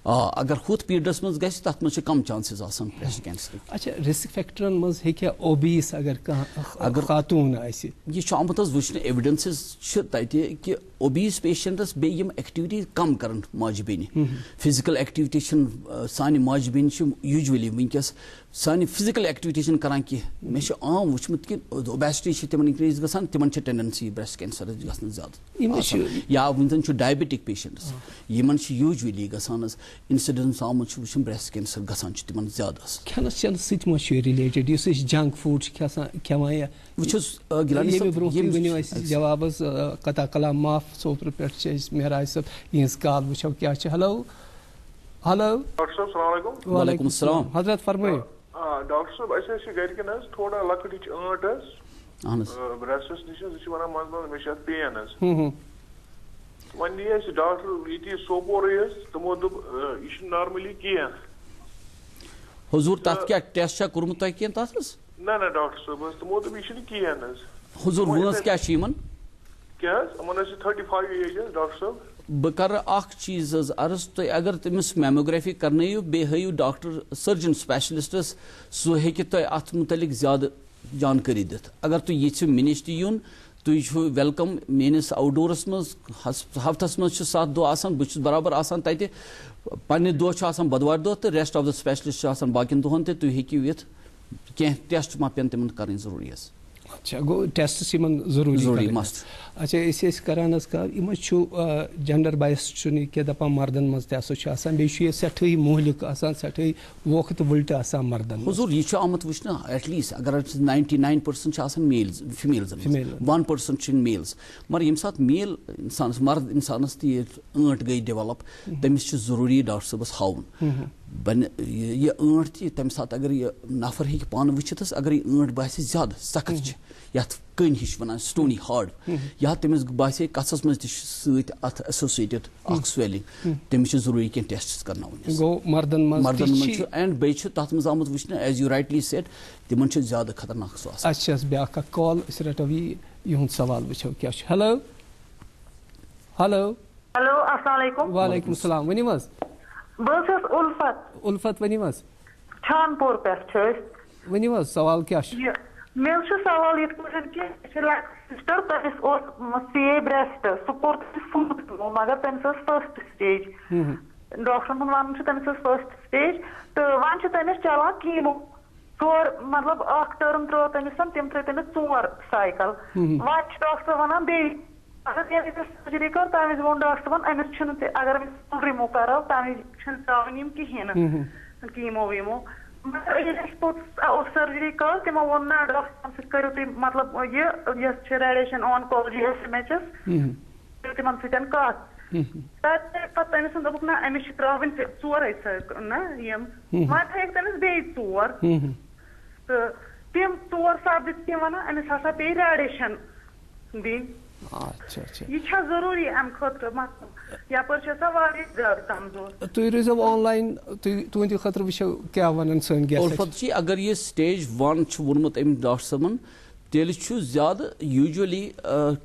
آ اگر ہُتھ پیٖریڈس منٛز گژھِ تتھ منٛز چھِ کم چانسز آسان برٛیسٹ کینسرٕکۍ اچھا رِسک فیکٹرن منٛز ہیٚکیا اوبیٖس اگر کانٛہہ خاتوٗن آسہِ یہِ چھُ آمُت حظ وٕچھنہٕ ایویڈنسز چھِ تتہِ کہِ اوبیٖس پیشنٹس بیٚیہِ یِم ایکٹیویٹی کم کران ماجہِ بیٚنہِ فزکل ایکٹیویٹی چھنہٕ سانہِ ماجہِ بیٚنہِ چھِ یوٗجؤلی وٕنکیٚس سانہِ فزکل ایکٹیویٹی چھنہٕ کران کینٛہہ مےٚ چھُ عام وٕچھمُت کہِ اوبیسٹی چھِ تِمن انکریٖز گژھان تِمن چھِ ٹینڈنسی برٛیسٹ کینسر گژھنہٕ زیادٕ یا وُنہِ زن چھُ ڈایبٹک پیشنٹس یِمن چھِ یوٗجؤلی گژھان حظ انسیڈنس آمُت چھُ وٕچھُن برٛیسٹ کینسر گژھان چھُ تِمن زیادٕ حظ کھٮ۪نس چٮ۪نس سۭتۍ ما چھُ رِلیٹڈ یُس أسۍ جنک فوڈ چھِ کھٮ۪وان یا وٕچھ حظ ییٚمہِ برونٛہہ تُہۍ ؤنِو اَسہِ جواب حظ قطع کلام معاف سوپرٕ پٮ۪ٹھ چھِ أسۍ مہراج صٲب یِہٕنٛز کال وٕچھو کیٛاہ چھِ ہیلو ہیلو ڈاکٹر صٲب السلام علیکم وعلیکم السلام حضرت فرمٲیو ڈاکٹر صٲب اَسہِ حظ چھِ گرِکٮ۪ن حظ تھوڑا لۄکٕٹ ہِچ ٲنٹ حظ اہن حظ برٛیسٹس نِش حظ یہِ چھِ وَنان منٛزٕ منٛزٕ مےٚ چھِ اَتھ پین حظ وۄنۍ نی اَسہِ ڈاکٹر ییٚتی سوپورٕے حظ تِمو دوٚپ یہِ چھُنہٕ نارمٔلی کینٛہہ حضوٗر تتھ کیٛاہ ٹیسٹ چھا کوٚرمُت تۄہہِ کینٛہہ تتھ حظ نہ نہ ڈاکٹر صٲب حظ تِمو دوٚپ یہِ چھُنہٕ کِہیٖنۍ حظ حضوٗر وٲنٛس کیٛاہ چھِ یِمن کیٛاہ حظ یِمن حظ چھِ 35 ایج حظ ڈاکٹر صٲب بہٕ کرٕ اکھ چیٖز حظ عرض تُہۍ اگر تٔمِس میموگرافی کرنٲیِو بیٚیہِ ہٲیِو ڈاکٹر سٔرجن سپیشلسٹس سُہ ہیٚکہِ تۄہہِ اتھ مُتعلق زیادٕ جانکٲری دِتھ اگر تُہۍ یژھِو مےٚ نِش تہِ یُن تُہۍ چھِو ویلکم میٲنِس آوُٹ ڈورس منٛز ہفتس منٛز چھِ 7 دۄہ آسان بہٕ چھُس برابر آسان تتہِ پننہِ دۄہ چھُ آسان بۄدوارِ دۄہ تہٕ ریسٹ آف د سپیشلسٹ چھِ آسان باقین دۄہن تہِ تُہۍ ہیٚکِو یِتھ کینٛہہ ٹیسٹ ما پیٚن تِمن کَرٕنۍ ضروٗری حظ اچھا گوٚو ٹیسٹس یِمن ضروٗری مست اچھا أسۍ ٲسۍ کران حظ کَتھ یِمن چھُ جینڈر بایس چھُنہٕ یہِ کیٛاہ دپان مردن منٛز تہِ ہسا چھُ آسان بیٚیہِ چھُ یہِ سٮ۪ٹھٕے مہلِک آسان سٮ۪ٹھٕے ووکھٕ تہٕ وٕلٹہٕ آسان مردن حضوٗر یہِ چھُ آمُت وٕچھنہٕ ایٹ لیٖسٹ اگر 99% چھِ آسان میلز فِمیلزن 1% چھِنہٕ میلز مگر ییٚمہِ ساتہٕ میل انسانس مرد انسانس تہِ یہِ ٲنٹ گٔے ڈیولپ تٔمِس چھُ ضروٗری ڈاکٹر صٲبس ہاوُن بنہِ یہِ ٲنٹ تہِ تمہِ ساتہٕ اگر یہِ نفر ہیٚکہِ پانہٕ وٕچھِتھ حظ اگر یہِ ٲنٹ باسہِ زیادٕ سخت چھِ یتھ کٔنۍ ہِش وَنان سٹونی ہارڈ یا تٔمِس باسے کَژھس منٛز تہِ چھُ سۭتۍ اَتھ ایسوسیٹِڈ اکھ سویلِنگ تٔمِس چھِ ضروٗری کینٛہہ ٹیسٹ کَرناوٕنۍ مردن منٛز چھُ اینڈ بیٚیہِ چھُ تَتھ منٛز آمُت وٕچھنہٕ ایز یوٗ رایٹلی سیٹ تِمن چھُ زیادٕ خطرناک سُہ آسان اَسہِ چھِ حظ بیٛاکھ اکھ کال أسۍ رَٹو یِہُنٛد سوال وٕچھو کیٛاہ چھُ ہیلو ہیلو ہیلو السلام علیکم وعلیکم السلام ؤنِو حظ بہٕ حظ چھَس اُلفت اُلفت ؤنِو حظ چھان پوٗر پٮ۪ٹھ چھِ أسۍ ؤنِو حظ سوال کیٛاہ چھُ میں سوال یہ کہ سسٹر تمس سی بریسٹ سہ کور سمتھ مگر تمس فرسٹ سٹیج ڈاکٹرن ون تمس فرسٹ سٹیج تو ون تمس چلان کیمو ژور مطلب اخ ٹرم ترو تمس تم تھے تمس 4 سائیکل ون ڈاکٹر ونان بیٚیہِ اگر ییٚلہِ سرجری کٔر تمہِ وِزِ ووٚن ڈاکٹر اَمِس چھُنہٕ تہِ اگر أمِس رِموٗ کَرو تمہِ وِزِ چھِنہٕ ترٛاوٕنۍ یِم کِہیٖنۍ نہٕ کیٖمو ویٖمو مگر ییٚلہِ اَسہِ پوٚتُس سرجری کٔر تِمو ووٚن نہ ڈاکٹر تَمہِ سۭتۍ کٔرِو تُہۍ مطلب یۄس چھِ radiation oncology S M H S کٔرِو تِمن سۭتۍ کتھ پتہٕ تٔمِس دوٚپُکھ نہ أمِس چھِ ترٛاوٕنۍ 4 نہ یِم وۄنۍ تھٲیِکھ تٔمِس بیٚیہِ 4 تہٕ تِم 4 سپدِتھ تِم ونان أمِس ہسا پیٚیہِ ریڈیشن دِنۍ یہ چھا ضروری ام خاطر مطلب یپٲرۍ چھِ سۄ واریاہ زیادٕ کمزور تُہۍ روٗزِو آنلاین تُہٕنٛدِ خٲطرٕ وٕچھو کیٛاہ وَنان سٲنۍ گیسٹ اُلفت جی اگر یہ سٹیج 1 چھُ ووٚنمُت أمۍ ڈاکٹر صٲبن تیٚلہِ چھُ زیادٕ یوٗجولی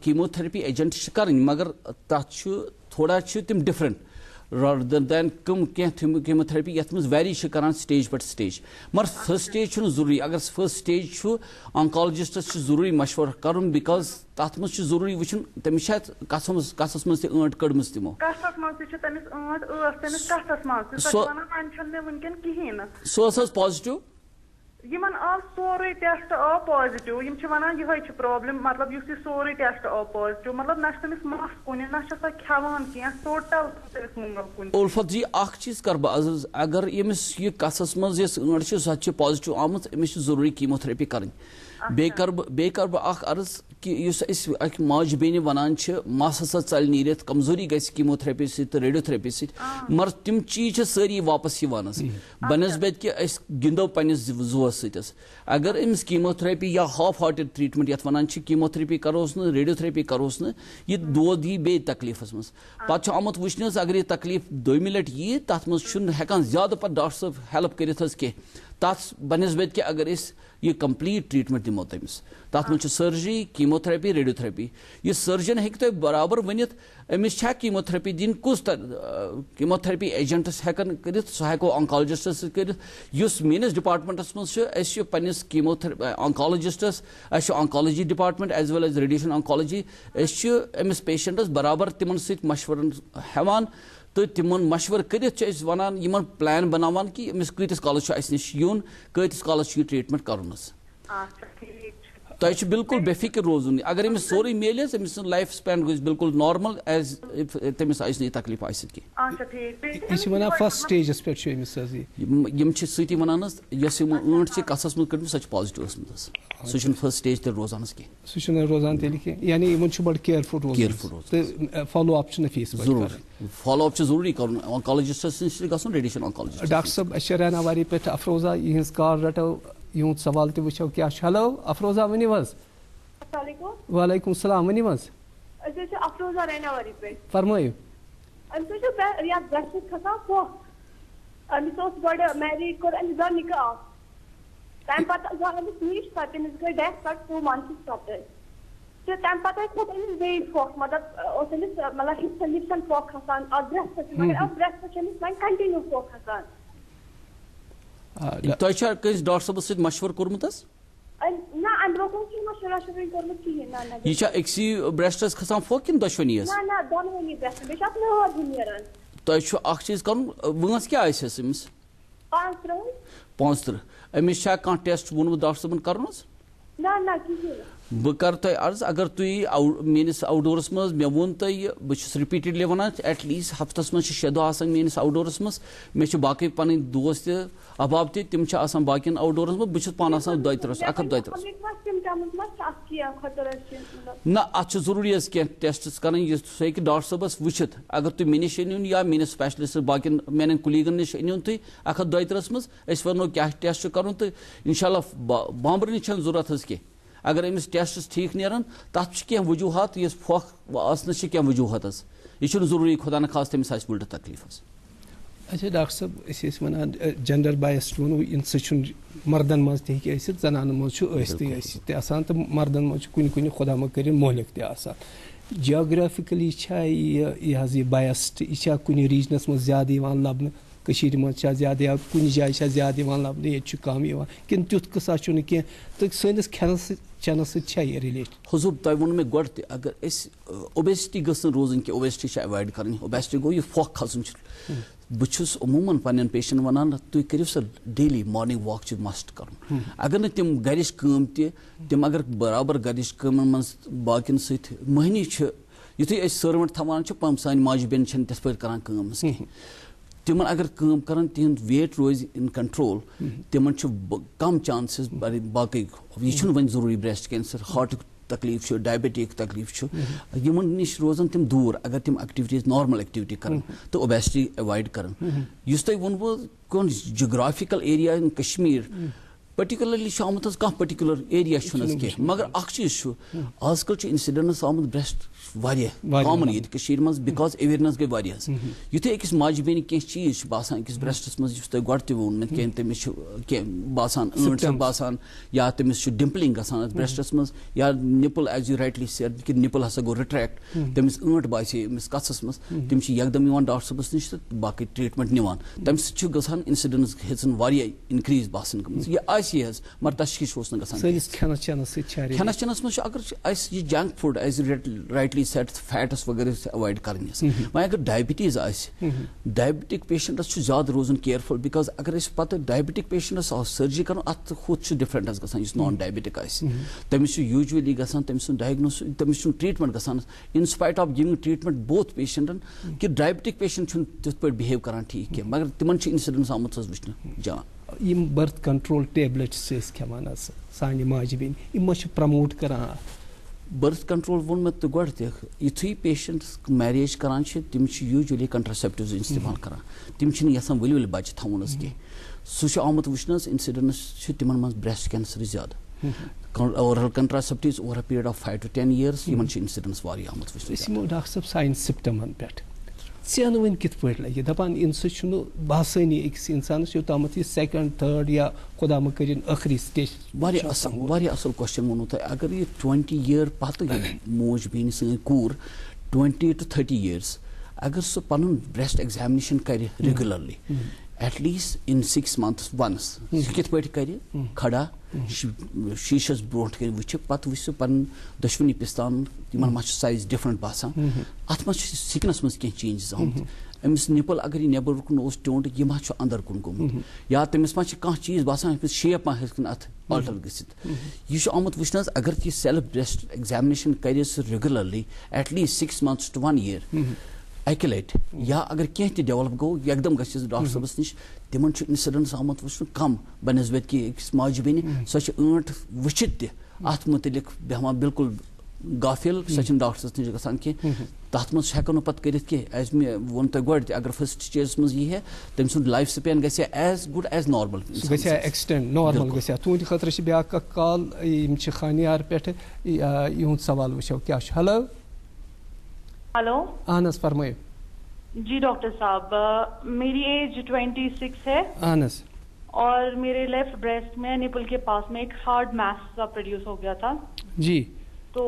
کیٖمو تھرپی ایجنٹ چھِ کَرٕنۍ مگر تَتھ چھُ تھوڑا چھِ تِم ڈِفرنٹ رادر دین کم کینٛہہ کیٖمو تھرپی یَتھ منٛز ویری چھِ کران سٹیج پٮ۪ٹھ سٹیج مگر فٔسٹ سٹیج چھُنہٕ ضروٗری اگر فٔسٹ سٹیج چھُ آنکالجسٹس چھُ ضروٗری مشورٕ کرُن بِکاز تَتھ منٛز چھُ ضروٗری وٕچھُن تٔمِس چھا کَسس منٛز تہِ ٲنٹ کٔڑمٕژ تِمو سۄ ٲس حظ پازِٹِو یِمن آو سورُے ٹیسٹ آو پازِٹِو یِم چھِ ونان یِہوے چھِ پرابلم مطلب یُس یہِ سورُے ٹیسٹ آو پازِٹِو مطلب نہ چھِ تٔمِس مس کُنہِ نہ چھِ سۄ کھٮ۪وان کینٛہہ ٹوٹل تٔمِس مونٛگل کُنہِ اُلفت جی اکھ چیٖز کرٕ بہٕ عرض اگر ییٚمِس یہِ کَسس منٛز یۄس ٲنٹ چھِ سۄ چھِ پازِٹِو آمٕژ أمِس چھِ ضروٗری کیٖمو تھرپی کرٕنۍ بیٚیہِ کرٕ بہٕ اکھ عرض کہِ یُس أسۍ اکہِ ماجہِ بیٚنہِ ونان چھِ مس ہسا ژَلہِ نیٖرِتھ کمزوری گژھِ کیٖمو تھرپی سۭتۍ تہٕ ریڈیو تھرپی سۭتۍ مگر تِم چیٖز چھِ سٲری واپس یِوان حظ بنسبت کہِ أسۍ گِنٛدو پننِس زُوس سۭتۍ حظ اگر أمِس کیٖمو تھرپی یا ہاف ہارٹِڈ ٹریٖٹمنٹ یتھ ونان چھِ کیٖمو تھرپی کروس نہٕ ریڈیو تھرپی کروس نہٕ یہِ دود یی بیٚیہِ تکلیٖفس منٛز پتہٕ چھُ آمُت وٕچھنہٕ حظ اگر یہِ تکلیٖف دوٚیمہِ لٹہِ یی تتھ منٛز چھُنہٕ ہٮ۪کان زیادٕ پتہٕ ڈاکٹر صٲب ہیلپ کٔرِتھ حظ کینٛہہ تتھ بنسبت کہِ اگر أسۍ یہ کمپلیٹ ٹریٹمنٹ دِمو تٔمِس تتھ منٛز چھِ سرجری کیٖمو تھرپی ریڈیو تھرپی یہِ سرجن ہیٚکہِ تۄہہِ برابر ؤنِتھ أمِس چھا کیٖمو تھرپی دِنۍ کُس کیٖمو تھرپی ایجنٹس ہٮ۪کان کٔرِتھ سُہ ہٮ۪کو آنکالجسٹس سۭتۍ کٔرِتھ یُس میٲنِس ڈپارٹمنٹس منٛز چھُ أسۍ چھِ پننِس کیٖمو آنکالجسٹس اَسہِ چھُ oncology department as well as radiation oncology أسۍ چھِ أمِس پیشنٹس برابر تِمن سۭتۍ مشورٕ ہٮ۪وان تہٕ تِمن مشورٕ کٔرِتھ چھِ أسۍ ونان یِمن پلان بناوان کہِ أمِس کۭتِس کالس چھُ اَسہِ نِش یُن کۭتِس کالس چھُ یہِ ٹریٖٹمنٹ کرُن حظ تۄہہِ چھُ بالکل بے فِکر روزُن اگر أمِس سورُے میلہِ حظ أمۍ سُنٛد لایف سپین گژھِ بالکل نارمل ایز تٔمِس آسہِ نہٕ یہِ تکلیٖف آسہِ کینٛہہ یِم چھِ سۭتی ونان حظ یۄس یِمو ٲنٹ چھِ کَسس منٛز کٔڑمٕژ سۄ چھِ پازِٹِو ٲسمٕژ حظ سُہ چھُنہٕ فٔسٹ سٹیج تیٚلہِ روزان حظ کینٛہہ سُہ چھُنہٕ روزان تیٚلہِ کینٛہہ یعنی یِمن چھُ بڑٕ کیرفُل روزُن فالو اپ چھُنہٕ فیس ضروٗری فالو اپ چھُ ضروٗری کرُن آنکالجسٹس نِش چھُ گژھُن ریڈیشن آنکالجسٹ ڈاکٹر صٲب أسۍ چھِ رہناواری پٮ۪ٹھ افروزا یِہٕنٛز کال رٹو یِہُنٛد سوال تہِ وٕچھو کیٛاہ چھُ ہیلو افروزا ؤنِو حظ وعلیکم السلام ؤنِو حظ افروزا رہناواری پٮ۪ٹھ فرمٲیِو أمِس چھُ یتھ برٛیسٹس کھسان پھۄکھ أمِس اوس گۄڈٕ میریج کوٚر أمِس زن نِکاح تمہِ پتہٕ گوٚو أمِس نِش پتہٕ تٔمِس گٔے ڈیتھ پتہٕ 2 months پتہٕ تہٕ تمہِ پتہٕ کھوٚت أمِس بیٚیہِ پھۄکھ مطلب اوس أمِس مطلب ہِپسن پھۄکھ کھسان اتھ برٛیسٹس مگر اتھ برٛیسٹس چھِ أمِس وۄنۍ کنٹِنیو پھۄکھ کھسان تۄہہِ چھا کٲنٛسہِ ڈاکٹر صٲبس سۭتۍ مشورٕ کوٚرمُت حظ نہ امہِ برونٛہہ چھُنہٕ مشورٕ کوٚرمُت کِہیٖنۍ یہِ چھا أکسٕے برٛیسٹس کھسان پھۄکھ کِنہٕ دۄشوٕنی حظ نہ دۄنوٕنی برٛیسٹن بیٚیہِ چھُ اتھ نٲر ہِیوٗ نیران تۄہہِ چھُ اکھ چیٖز کرُن وٲنٛس کیٛاہ آسٮ۪س أمِس 35 أمِس چھا کانٛہہ ٹیسٹ ووٚنمُت ڈاکٹر صٲبن کرُن حظ نہ کِہیٖنۍ بہٕ کرٕ تۄہہِ عرض اگر تُہۍ میٲنِس آوُٹ ڈورس منٛز مےٚ ووٚن تۄہہِ بہٕ چھُس رِپیٖٹڈلی ونان ایٹ لیٖسٹ ہفتس منٛز چھِ 6 دۄہ آسان میٲنِس آوُٹ ڈورس منٛز مےٚ چھِ باقٕے پنٕنۍ دوس تہِ احباب تہِ تِم چھِ آسان باقین آوُٹ ڈورس منٛز بہٕ چھُس پانہٕ آسان 102 نہ اتھ چھُ ضروٗری حظ کینٛہہ ٹیسٹٕس کرٕنۍ یُس سُہ ہیٚکہِ ڈاکٹر صٲبس وٕچھِتھ اگر تُہۍ مےٚ نِش أنۍہوٗن یا میٲنِس سپیشلسٹ باقین میانٮ۪ن کُلیٖگن نِش أنۍہوٗن تُہۍ 102 منٛز أسۍ ونو کیٛاہ ٹیسٹ چھُ کرُن تہٕ انشاء اللہ بامبرنٕچ چھنہٕ ضروٗرت حظ کینٛہہ اگر أمِس ٹیسٹس ٹھیٖک نیران تتھ چھِ کینٛہہ وجوٗہات یُس پھۄکھ آسنس چھِ کینٛہہ وجوٗہات حظ یہِ چھُنہٕ ضروٗری خۄدا نہ خاص تٔمِس آسہِ وٕلٹہٕ تکلیٖف حظ اچھا ڈاکٹر صٲب أسۍ ٲسۍ وَنان جنڈر بایسڈ وَنو سُہ چھُنہٕ مردن منٛز تہِ ہیٚکہِ ٲسِتھ زنانن منٛز چھُ ٲسِتھ آسان تہٕ مردن منٛز چھُ کُنہِ خۄدا مہ کٔرِنۍ مہلِک تہِ آسان جیوگرافِکلی چھا یہِ حظ یہِ بایسڈ یہِ چھا کُنہِ ریٖجنس منٛز زیادٕ یِوان لبنہٕ کشیر من زیادہ یا کن جائے زیادہ لبنہ یہ کم کن تیت قصہ کی تو سنس کھینس چنس سا یہ ریلیٹ حضور تہ وون میں گۄڈٕ تہِ اگر أسۍ اوبیسٹی گٔژھ نہٕ روزٕنۍ کینٛہہ اوبیسٹی چھِ ایوایڈ کَرٕنۍ اوبیسٹی گوٚو یہِ پھۄکھ کھسُن چھُ بہٕ چھُس عموٗماً پنٛنٮ۪ن پیشنٹ وَنان تُہۍ کٔرِو سا ڈیلی مارنِنٛگ واک چھُ مسٹ کَرُن اگر نہٕ تِم گَرِچ کٲم تہِ تِم اگر برابر گَرِچ کٲمَن منٛز باقیَن سۭتۍ مٔہنی چھِ یُتھُے أسۍ سٔروَنٛٹ تھاوان چھِ سانہِ ماجہِ بیٚنہِ چھَنہٕ تِتھ پٲٹھۍ کَران کٲم حظ کِہیٖنۍ تِمن اگر کٲم کَران تِہُنٛد ویٹ روزِ اِن کنٹرول تِمن چھُ کم چانسز باقٕے یہِ چھُنہٕ وۄنۍ ضروٗری برٛیسٹ کینسر ہارٹُک تکلیٖف چھُ ڈایبٹِک تکلیٖف چھُ یِمن نِش روزان تِم دوٗر اگر تِم ایکٹِوِٹیٖز نارمل ایکٹِوِٹی کران تہٕ اوبیسٹی ایوایڈ کران یُس تۄہہِ ووٚنوٕ کُن جگرافِکل ایریا اِن کشمیٖر پٔٹِکیوٗلرلی چھُ آمُت حظ کانٛہہ پٔٹِکیوٗلر ایریا چھُنہٕ حظ کینٛہہ مگر اکھ چیٖز چھُ آز کل چھُ انسیڈنس آمُت برٛیسٹ واریاہ کامن ییٚتہِ کٔشیٖرِ منٛز بِکاز ایویرنیس گٔے واریاہ حظ یُتھُے أکِس ماجہِ بیٚنہِ کینٛہہ چیٖز چھُ باسان أکِس برٛیسٹس منٛز یُس تۄہہِ گۄڈٕ تہِ ووٚن کینٛہہ تٔمِس چھُ کینٛہہ باسان ٲنٹ چھِ باسان یا تٔمِس چھُ ڈِمپلِنٛگ گژھان اَتھ برٛیسٹس منٛز یا نِپٕل ایز یوٗ رایٹلی سیڈ کہِ نِپٕل ہسا گوٚو رِٹریکٹ تٔمِس ٲنٹ باسے أمِس کَژھس منٛز تِم چھِ یکدم یِوان ڈاکٹر صٲبس نِش تہٕ باقٕے ٹریٖٹمنٹ نِوان تَمہِ سۭتۍ چھُ گژھان انسیڈنس ہیٚژن واریاہ انکریٖز باسان گٔمٕژ یہِ آسہِ یہِ حظ مگر تشخیٖص اوس نہٕ گژھان کھٮ۪نس چٮ۪نس منٛز چھُ اگر اَسہِ یہِ junk food as rightly said fats وغیرہ ایوایڈ کرٕنۍ حظ وۄنۍ اگر ڈایبٹیٖز آسہِ ڈایبٹِک پیشنٹس چھُ زیادٕ روزُن کیئرفُل بِکاز اگر أسۍ پتہٕ ڈایبٹِک پیشنٹس سٔرجری کرو اتھ ہُتھ چھُ ڈِفرنٹ حظ گژھان یُس نان ڈایبٹِک آسہِ تٔمِس چھُ یوٗجؤلی گژھان تٔمۍ سُنٛد ڈایگنوس تٔمِس چھُنہٕ ٹریٖٹمنٹ گژھان اِن سپایٹ آف گِوِنٛگ ٹریٖٹمنٹ بوتھ پیشنٹن کہِ ڈایبٹِک پیشنٹ چھُنہٕ تِتھ پٲٹھۍ بِہیو کران ٹھیٖک کینٛہہ مگر تِمن چھُ انسیڈنس آمُت حظ وٕچھنہٕ جان یِم برتھ کنٹرول ٹیبلِٹس چھِ أسۍ کھٮ۪وان حظ سانہِ ماجہِ بیٚنہِ یِم ما چھِ پرموٹ کران برتھ کنٹرول ووٚن مےٚ تہٕ گۄڈٕ تہِ یُتھُے پیشنٹس میریج کران چھِ تِم چھِ یوٗجؤلی کنٹرسیپٹِوز استعمال کران تِم چھِنہٕ یژھان ؤلۍ ؤلۍ بچہِ تھاوُن حظ کینٛہہ سُہ چھُ آمُت وٕچھنہٕ حظ انسیڈنس چھِ تِمن منٛز برٛیسٹ کینسرٕچ زیادٕ oral contraceptives over a period of 5 to 10 years یِمن چھِ انسیڈنس واریاہ آمُت وٕچھنہٕ أسۍ یِمو ڈاکٹر صٲب سانہِ سِمپٹمن پٮ۪ٹھ ژینہٕ وۄنۍ کِتھ پٲٹھۍ لگہِ دپان اَمہِ سۭتۍ چھُنہٕ باسٲنی أکِس اِنسانس یوٚتامَتھ یہِ 2nd 3rd یا خۄدا مہ کٔرِنۍ ٲخری سٹیج واریاہ اصل کوسچن ووٚنوٕ تۄہہِ اگر یہِ 20 year پتہٕ یہِ موج بیٚنہِ سٲنۍ کوٗر 20 to 30 years اگر سُہ پنُن برٛیسٹ ایگزامنیشن کرِ regularly at least in 6 months once سُہ کِتھ پٲٹھۍ کرِ کھڑا شیٖشس برونٛٹھ کَنۍ وٕچھِ پتہٕ وٕچھِ سُہ پنُن دۄشوٕنی پِستان یِمن ما چھُ سایز ڈِفرنٹ باسان اتھ منٛز چھُ سِکنس منٛز کینٛہہ چینجز آمٕتۍ أمِس نِپل اگر یہِ نٮ۪بر کُن اوس ٹیوٚنٛڈ یہِ ما چھُ انٛدر کُن گوٚمُت یا تٔمِس ما چھِ کانٛہہ چیٖز باسان أمِس شیپ ما ہیٚکہِ اتھ آلٹر گٔژھِتھ یہِ چھُ آمُت وٕچھنہٕ حظ اگر یہِ سیلف برٛیسٹ ایگزامنیشن کرِ سُہ regularly at least 6 months to 1 year اکہِ لٹہِ یا اگر کینٛہہ تہِ ڈیولپ گوٚو یکدم گژھِ ڈاکٹر صٲبس نِش تِمن چھُ انسیڈنس آمُت وٕچھنہٕ کم بنسبت کہِ أکِس ماجہِ بیٚنہِ سۄ چھِ ٲنٹ وٕچھِتھ تہِ اتھ مُتعلق بیٚہوان بِلکُل غافِل سۄ چھنہٕ ڈاکٹر صٲبس نِش گژھان کینٛہہ تتھ منٛز ہٮ۪کو نہٕ پتہٕ کٔرِتھ کینٛہہ ایز مےٚ ووٚن تۄہہِ گۄڈٕ تہِ اگر فٔسٹ سٹیجس منٛز یی ہے تٔمۍ سُنٛد لایف سپین گژھِ ہا ایز گُڈ ایز نارمل سُہ گژھِ ہا ایکسٹینڈ نارمل گژھِ ہا تُہنٛدِ خٲطرٕ چھِ بیاکھ اکھ کال یِم چھِ خانیار پٮ۪ٹھٕ یِہُنٛد سوال وٕچھو کیاہ چھُ ہیلو ہلو اہن حظ فرمٲیو جی ڈاکٹر صاحب میری ایج 26 ہے اور میرے لیفٹ بریسٹ میں نپل کے پاس میں ایک ہارڈ میس سا پروڈیوس ہو گیا تھا جی تو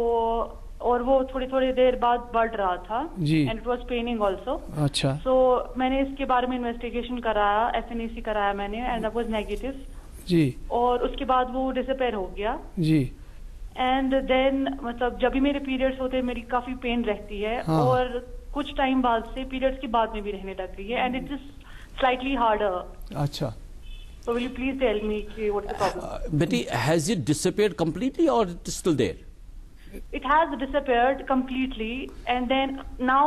اور وہ تھوڑی دیر بعد بڑھ رہا تھا جی اینڈ اٹ واز پیننگ آلسو اچھا سو میں نے اس کے بارے میں انویسٹیگیشن کرایا FNAC کرایا میں نے اینڈ دیٹ واز نیگیٹو جی اور اس کے بعد وہ ڈسپیئر ہو گیا جی اینڈ دین مطلب جب بھی میرے پیریڈس ہوتے میری کافی پین رہتی ہے اور کچھ ٹائم بعد سے پیریڈس کے بعد میں بھی رہنے لگ گئی ہے and it is slightly harder. اچھا. So will you please tell me what's the problem? Betty, has it disappeared completely or it is still there? It has disappeared completely and then now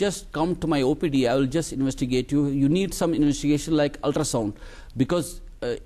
just come to my OPD. I will just investigate you. You need some investigation like ultrasound because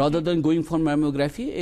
Rather than going for mammography,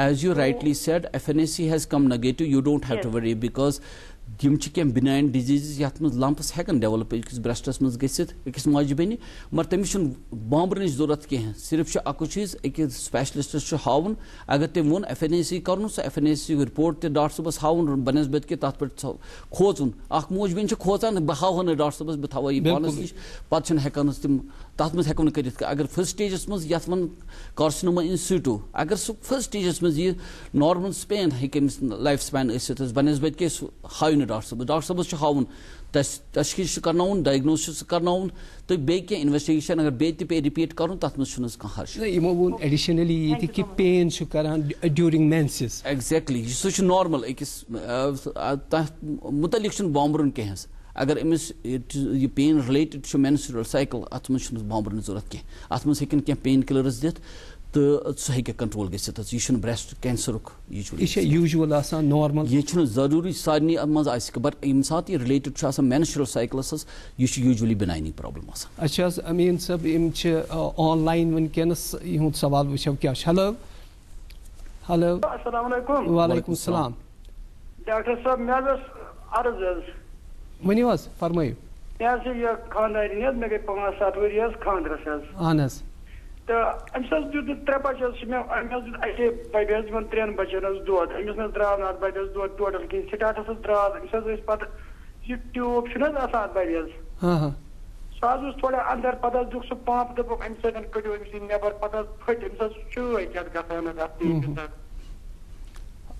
As you rightly said, FNAC has come negative. You don't have to worry because M کینٛہہ بنائن diseases یتھ منٛز lumps ہیکن develop أکِس برسٹس منٛز گٔژھِتھ أکِس ماجہِ بیٚنہِ مگر تٔمِس چھُنہٕ بامبرنٕچ ضروٗرت کینٛہہ صرف چھُ اکُے چیٖز أکِس سپیشلسٹس چھُ ہاوُن اگر تٔمۍ ووٚن FNAC کرُن سُہ FNAC رِپورٹ تہِ ڈاکٹر صٲبس ہاوُن بنسبت کہِ تتھ پٮ۪ٹھ کھوژُن اکھ موج بیٚنہِ چھِ کھوژان بہٕ ہاوہا نہٕ ڈاکٹر صٲبس بہٕ تھاوہا یہِ پانس نِش پتہٕ چھِنہٕ ہیٚکان أسۍ تِم تتھ منٛز ہیٚکو نہٕ کٔرِتھ اگر فٔسٹ سٹیجس منٛز یتھ ون کارسِنوما ان سیٹو اگر سُہ فٔسٹ سٹیجس منٛز یہِ نارمل سپین ہیٚکہِ أمِس لایف سپین ٲسِتھ بنسبت کہِ سُہ ہاوِ نہٕ ڈاکٹر صٲبس چھُ ہاوُن تشخیٖص چھُ کرناوُن ڈایگنوز چھُ کرناوُن تہٕ بیٚیہِ کینٛہہ انویسٹِگیشن اگر بیٚیہِ تہِ پیٚیہِ رِپیٖٹ کرُن تتھ منٛز چھُنہٕ کانٛہہ حرج یِمو ووٚن ایڈِشنلی ییٚتہِ کہِ پین چھُ کران ڈیوٗرِنگ مینسز ایگزیکٹلی سُہ چھُ نارمل أکِس تتھ مُتعلق چھُنہٕ بامبرُن کینٛہہ حظ اگر أمِس یہِ پین رِلیٹِڈ چھُ مینسٹرل سایکل اتھ منٛز چھُنہٕ بامبرنٕچ ضروٗرت کینٛہہ اتھ منٛز ہیٚکن کینٛہہ پین کِلرز دِتھ تہٕ سُہ ہیٚکہِ کنٹرول گٔژھِتھ حظ یہِ چھُنہٕ برٛیسٹ کینسرُک یہِ چھا یوٗجول آسان نارمل یہِ چھُنہٕ ضروٗری سارنٕے منٛز آسہِ بٹ ییٚمہِ ساتہٕ یہِ رِلیٹِڈ چھُ آسان مینسٹرل سایکلس حظ یہِ چھُ یوٗجولی بِناینی پرابلم آسان اچھا حظ امیٖن صٲب یِم چھِ آن لاین وٕنکیٚنس یِہُنٛد سوال وٕچھو کیٛاہ چھُ ہیلو ہیلو السلام علیکم وعلیکم السلام ڈاکٹر صٲب مےٚ حظ ٲس عرض حظ ؤنِو حظ فرمٲیِو مےٚ حظ چھِ یہِ خانٛدارِنۍ حظ مےٚ گٔے 5-7 ؤری حظ خانٛدرس حظ اہن حظ تہٕ أمِس حظ دیُت 3 بچہِ حظ چھِ مےٚ أمۍ حظ دیُت اَکے بَبہِ حظ یِمن 3 بچن حظ دۄد أمِس نہٕ حظ درٛاو نہٕ اَتھ بَبہِ حظ دۄد ٹوٹل کِہیٖنۍ سِٹاٹس حظ درٛاو أمِس حظ ٲسۍ پتہٕ یہِ ٹیوٗب چھُنہٕ حظ آسان اَتھ بَبہِ حظ سُہ حظ اوس تھوڑا اندر پتہٕ حظ دیُت سُہ پمپ دوٚپُکھ اَمہِ سۭتۍ کٔڑِو أمِس یہِ نٮ۪بر پتہٕ حظ پھٔٹۍ أمِس حظ چٲے کیٛاہ گژھان حظ اَتھ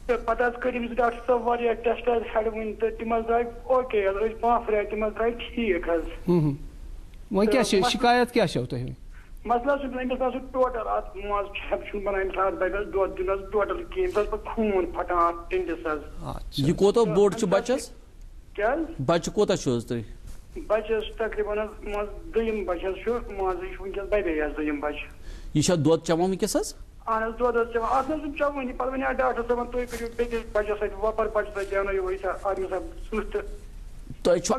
تہٕ پتہٕ حظ کٔرۍ أمِس ڈاکٹر صٲب واریاہ ٹیسٹ حظ ہٮ۪ڈ وٕنۍ تہٕ تِم حظ درٛاے اوکے حظ ٲسۍ 5 رٮ۪تھ تِم حظ درٛاے ٹھیٖک حظ وۄنۍ کیٛاہ چھِ شِکایت کیٛاہ چھو تۄہہِ مسلہٕ حظ چھُ أمِس حظ چھُ ٹوٹل اتھ منٛز چھُنہٕ بنان أمِس اَتھ بَبہِ حظ دۄد دیُن حظ ٹوٹل کِہیٖنۍ أمِس حظ پتہٕ خوٗن پھٹان اَتھ ٹِنڈِس حظ یہِ کوتاہ بوٚڑ چھُ بچس کیٛاہ حظ بچہِ کوتاہ چھُ حظ تُہۍ بچہِ حظ چھُ تقریٖبن حظ مان ژٕ 2یِم بچہِ حظ چھُ مان ژٕ یہِ چھُ وٕنکیٚس بَبے حظ 2یِم بچہِ یہِ چھا دۄد چٮ۪وان وٕنکیٚس حظ اہن حظ دۄد حظ چٮ۪وان اتھ نہٕ حظ چٮ۪وٲنی پتہٕ وَنیٛاو ڈاکٹر صٲبن تُہۍ کٔرِو بیٚکِس بچس سۭتۍ وۄپر بچس سۭتۍ دیٛاونٲیِو أسۍ آدمی صٲب سٕژ تہٕ تۄہہِ چھُ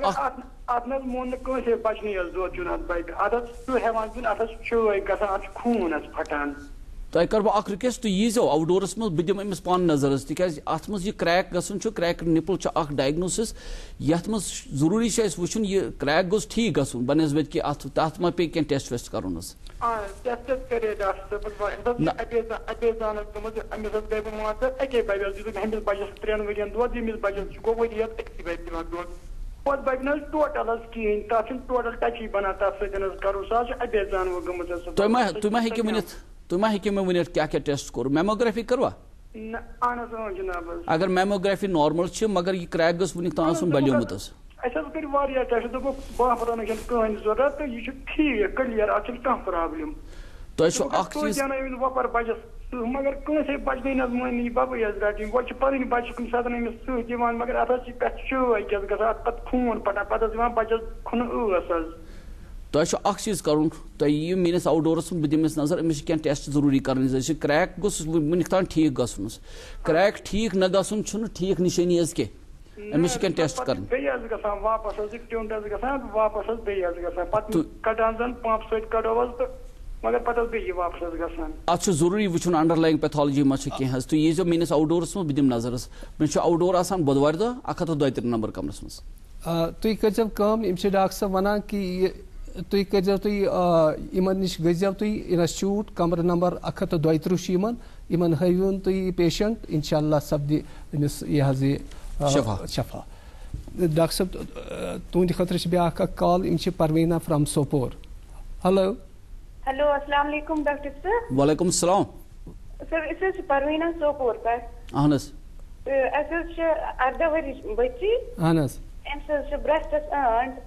اتھ نہٕ حظ مون نہٕ کٲنٛسے بچنٕے حظ دۄد دیُن اَتھ بَبہِ اتھ حظ چھُ ہٮ۪وان دیُن اتھ حظ چھُ چٲے گژھان اتھ چھُ خوٗن حظ پھٹان تۄہہِ کرٕ بہٕ اکھ رِکویسٹ تُہۍ ییٖزیو آوُٹ ڈورس منٛز بہٕ دِمہٕ أمِس پانہٕ نظر حظ تِکیٛازِ اتھ منٛز یہِ کرٛیک گژھُن چھُ کرٛیک نِپٕل چھُ اکھ ڈایگنوسِس یتھ منٛز ضروٗری چھُ اَسہِ وٕچھُن یہِ کرٛیک گوٚژھ ٹھیٖک گژھُن بنسبت کہِ تتھ ما پیٚیہِ کینٛہہ ٹیسٹ ویسٹ کرُن حظ ٹیسٹ حظ کَرے ڈاکٹر صٲبَن اپیزان حظ گٔمٕژ أمِس حظ گٔے بہٕ مان ژٕ اَکے بَبہِ حظ دیُتُکھ ہُمِس بَچَس 3 ؤرین دۄد ییٚمِس بَچَس چھُ گوٚو ؤری حظ أکسٕے بَبہِ دِوان دۄد پوٚتُس بَبہِ نہٕ حظ ٹوٹل حظ کِہیٖنۍ تَتھ چھُنہٕ ٹوٹل ٹچی بَنان تَتھ سۭتۍ حظ کَرُن سُہ حظ چھُ اپیزان گٔمٕژ حظ تُہۍ ما ہیٚکِو مےٚ ؤنِتھ کیٛاہ کیٛاہ ٹیسٹ کوٚر میموگرافی کٔروا نہ اہن حظ جِناب حظ اگر میموگرافی نارمل چھِ مگر یہِ کرٛیک گٔژھ وٕنیُک تام آسُن بلیومُت حظ اَسہِ حظ کٔرۍ واریاہ ٹیسٹ دوٚپُکھ بامبرنٕچ چھَنہٕ کٕہٕنۍ ضروٗرت تہٕ یہِ چھُ ٹھیٖک کٕلیر اَتھ چھُنہٕ کانٛہہ پرٛابلِم تۄہہِ چھُو اکھ تُہۍ دیٛاونٲیِو وۄپر بَچَس مگر کٲنٛسے بَچنٕے نہ حظ مٲنی یہِ بَبٕے حظ رَٹٕنۍ گۄڈٕ چھِ پَنٕنۍ بَچہِ کُنہِ ساتہٕ أمِس سۭتۍ یِوان مگر اَتھ حظ چھِ پٮ۪ٹھ چٲے کیٛاہ گژھان اَتھ پَتہٕ خوٗن پھٹان پَتہٕ حظ یِوان بَچَس کھُنہٕ ٲس حظ تۄہہِ چھُ اکھ چیٖز کرُن تُہۍ یِیِو میٲنِس آوُٹ ڈورس منٛز بہٕ دِمہٕ أمِس نظر أمِس چھِ کینٛہہ ٹیسٹ ضروٗری کَرٕنۍ حظ کرٛیک گوٚژھ وٕنیُک تام ٹھیٖک گژھُن حظ کرٛیک ٹھیٖک نہ گژھُن چھُنہٕ ٹھیٖک نِشٲنی حظ کینٛہہ أمِس چھِ کینٛہہ ٹیسٹ کَرٕنۍ بیٚیہِ حظ گژھان واپس حظ یہِ ٹیوٗنٛٹ حظ گژھان واپس حظ بیٚیہِ حظ گژھان پَتہٕ کَڑان زَن پمپ سۭتۍ کَڑو حظ تہٕ مگر پَتہٕ حظ بیٚیہِ واپس حظ گژھان اتھ چھُ ضروٗری وٕچھُن انڈر لایِنگ پیتھالجی ما چھِ کینٛہہ حظ تُہۍ ییٖزیو میٲنِس آوُٹ ڈورس منٛز بہٕ دِمہٕ نظر حظ مےٚ چھُ آوُٹ ڈور آسان بۄدوارِ دۄہ 132 نمبر کمرس منٛز تُہۍ کٔرۍزیو کٲم یِم چھِ ڈاکٹر صٲب وَنان کہِ یہِ تُہۍ کٔرۍزیو تُہۍ یِمن نِش گٔژھزیو تُہۍ اِنسٹِچوٗٹ کمرٕ نمبر 132 چھُ یِمن ہٲوِوُن تُہۍ یہِ پیشنٹ اِنشاء اللہ سپدِ أمِس یہِ حظ یہِ شفا ڈاکٹر صٲب تُہنٛدِ خٲطرٕ چھِ بیٛاکھ اکھ کال یِم چھِ پروینا فرام سوپور ہیلو ہیلو السلام علیکم ڈاکٹر صٲب وعلیکم السلام سر أسۍ حظ چھِ پروینا سوپور پٮ۪ٹھ اہن حظ اَسہِ حظ چھِ 18 ؤرِش بٔچی اہن حظ أمِس حظ چھِ برٛیسٹس أنٛڈ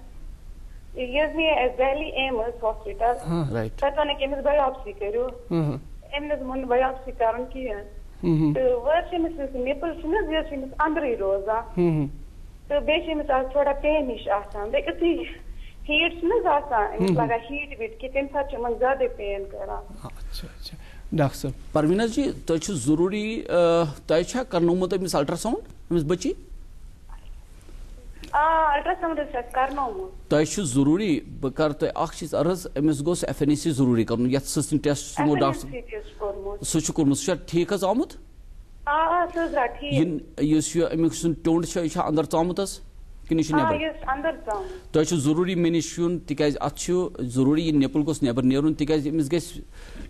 یہِ حظ نِیے اَسہِ دہلی ایمٕز ہاسپِٹل تَتہِ ووٚنُکھ أمِس بَیوپسی کٔرِو أمۍ حظ ووٚن نہٕ بَیوپسی کَرُن کِہیٖنۍ تہٕ وۄنۍ حظ چھِ أمِس یُس نِپٕل چھُنہٕ حظ یہِ حظ چھِ أمِس أنٛدرٕے روزان تہٕ بیٚیہِ چھِ أمِس آز تھوڑا پین ہِش آسان بیٚیہِ یُتھُے ہیٖٹ چھُنہٕ حظ آسان أمِس لگان ہیٖٹ ویٖٹ کہِ تَمہِ ساتہٕ چھِ یِمن زیادَے پین کران ڈاکٹر صٲب پروینا جی تۄہہِ چھُ ضروٗری تۄہہِ چھا کرنومُت أمِس الٹراساوُنٛڈ أمِس بٔچی الٹراساوُنٛڈ حظ چھُ اَسہِ کرنومُت تۄہہِ چھُ ضروٗری بہٕ کرٕ تۄہہِ اکھ چیٖز عرض أمِس گوٚژھ FNAC ضروٗری کرُن یتھ سٕژنہِ ٹیسٹ یِمو ڈاکٹر سُہ چھُ کوٚرمُت سُہ چھا ٹھیٖک حظ آمُت امیک سن ٹونڈ یہ اندر ژامت کن تہ ضروری مے نش یون تکیاز ات ضروری یہ نپل گوس نبر نیرن تکیاز امس گھس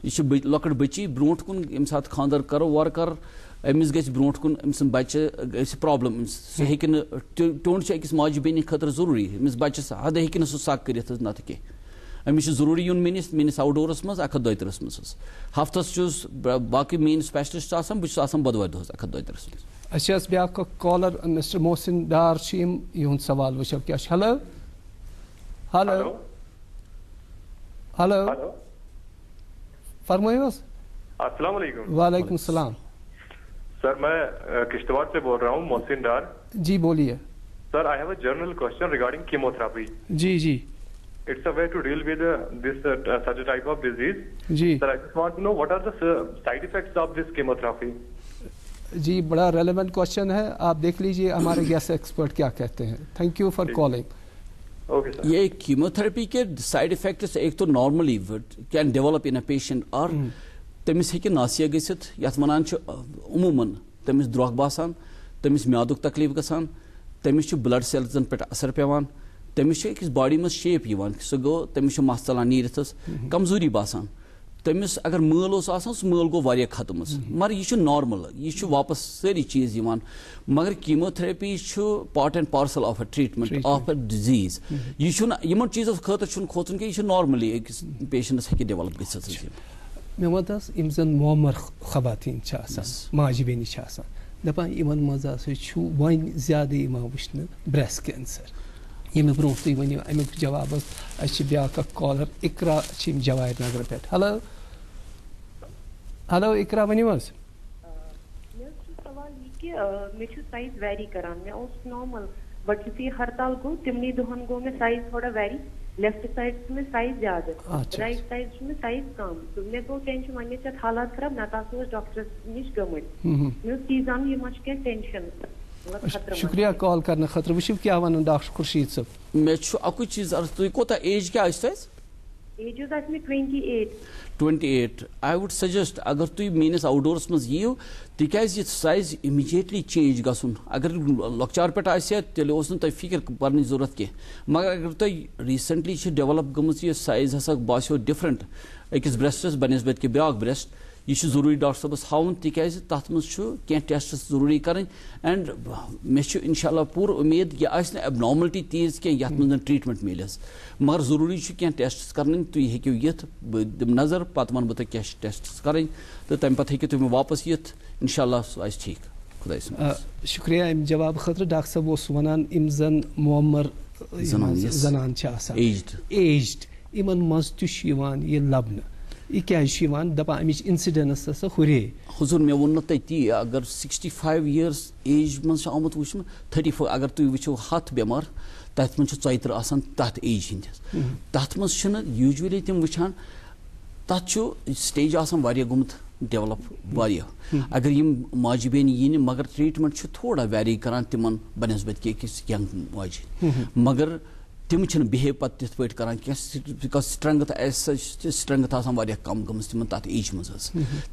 یہ لکٹ بچی برونٹ کن یم سات خاندر کرو ور کر امس گھس برونٹ کن ام سن بچہ گھس پرابلم سہ ہیکہ ٹونڈ اکس ماجہ بیٚنہِ خٲطرٕ ضروری امس بچس حد ہیکہ نہ سہ سک کرتھ نت کی امس ضروری یون میس آؤٹ ڈورس مز 1-2 مز ہفتس چھس باقی مین سپیشلسٹ آسان بہٕ چھُس آسان بۄدوارِ دۄہس 1-2 مز. اچھا بیاکھ کالر مسٹر محسن ڈار یہند سوال وچھو کیا ہلو ہلو ہلو فرمائیے. السلام علیکم. وعلیکم السلام. سر میں کشتواڑ سے بول رہا ہوں محسن ڈار. جی بولیے. Sir I have a general question regarding chemotherapy. جی جی. It's a way to deal with this such a type of disease. جی. Sir, I just want to know what are the side effects of this chemotherapy. جی بڑا relevant question ہے, آپ دیکھ لیجئے ہمارے gas expert کیا کہتے ہیں. Thank you for calling. یہ کیموتھراپی کے سائڈ افیکٹس ایک تو normally can develop in a patient اور تمس ہیکہ ناسیہ گژھت یتھ ونان عموماً تمس درٛۄگ باسان, تمس میادُک تکلیف گژھان, تمس بلڈ سیلزن پہ اثر پیوان, تمس أکس باڈی مز شیپ یوان, سہ گو تمس مس ژلان نیرتھس, کمزوری باسان, تمس اگر مٲل اوس آسان سہ مٲل گو واریاہ ختم مگر یہ نارمل, یہ واپس ساری چیز یوان. مگر chemotherapy part and parcel of a treatment of a disease. یہ یمن چیزو خاطر کھوژن کہ یہ نارملی أکس پیشنٹس ہیکہ ڈیولپ گژھتھ. مے ون حظ یم زن معمر خواتین ماجہ بیٚنہِ آسان دپان یمن مز ہسا ون زیادٕ یوان وچھنہٕ بریسٹ کینسر. یہ برو تھی ونو امیک جواب اچھا بیاکھ کالر اقرا جواہر نگر پہ. ہلو ہلو اقرا ونو حظ. سوال یہ کہ مے سائز ویری کران, مے اوس نارمل بٹ یُتھُے ہرتال گو تمنی دہن گو مے سائز تھوڑا ویری, لیفٹ سائڈ میں سائز زیادہ, رائٹ سائڈ میں سائز کم. تو مے گو ٹینشن ون چھ حالات خراب نت آس ڈاکٹر نش گمت, مے تی زان یہ مچ کینٛہہ ٹینشن. شکریہ کال کرنے خاطر. وچھو کیا ونان ڈاکٹر خورشید صاحب. مے اکوئی چیز تھی کوتا ایج کیا آس تہ؟ ایج از آس مے 28. 28. آئی ووڈ سجسٹ اگر تھی میس آؤٹ ڈورس مز یو تکیاز یہ سائز امیجیٹلی چینج گھن. اگر لکچار پہ آسہ تیل اس تہ فکر کرنے ضرورت کی, مگر اگر تہ ریسنٹلی ڈیولپ گمت یہ سائز ہسا باسیو ڈفرنٹ أکس برسٹس بنسبت کہ بیاکھ برسٹ, یہ ضروری ڈاکٹر صاحبس ہاؤن تکیاز تر مز کی ٹیسٹس ضروری کریں. اینڈ مے انشاء اللہ پور امید یہ آس اب نارملٹی تیز کی یت مز ٹریٹمنٹ ملس, مگر ضروری کی ٹیسٹس کریں. تھی ہیکو یت بہٕ دم نظر پتہ ون بہ تہ کیا ٹیسٹس کریں تو تمہ پتہ ہیکو تم واپس یت انشاء اللہ سہ آس ٹھیک. خدا شکریہ ام جواب خاطر. ڈاکٹر صاحب اس ونان ام زن معمر زنان ایجڈ یمن مز تہ یہ لبنہ, یہ کیا دپان امچ انسیڈنس ہسا ہُرے. حضور مے وون تی اگر 65 ایئرس ایج مز آمت وچھن 34 اگر تھی وچھو 100 بیمار تت من 34 آسان تت ایج ہندس, تت مز یوجولی تم وچھان تت سٹیج آسان واریاہ گومت ڈیولپ واریاہ. اگر یم ماجہ بیٚنہِ یِنہِ مگر ٹریٹمنٹ تھوڑا ویری کران تمن بنسبت کہ أکِس ینگ ماجہ, مگر تم بہیو پتہ تتھ پٲٹھۍ کران کینٛہہ because strength as such strength آسان واریاہ کم گٔمٕژ تمن تتھ ایج مز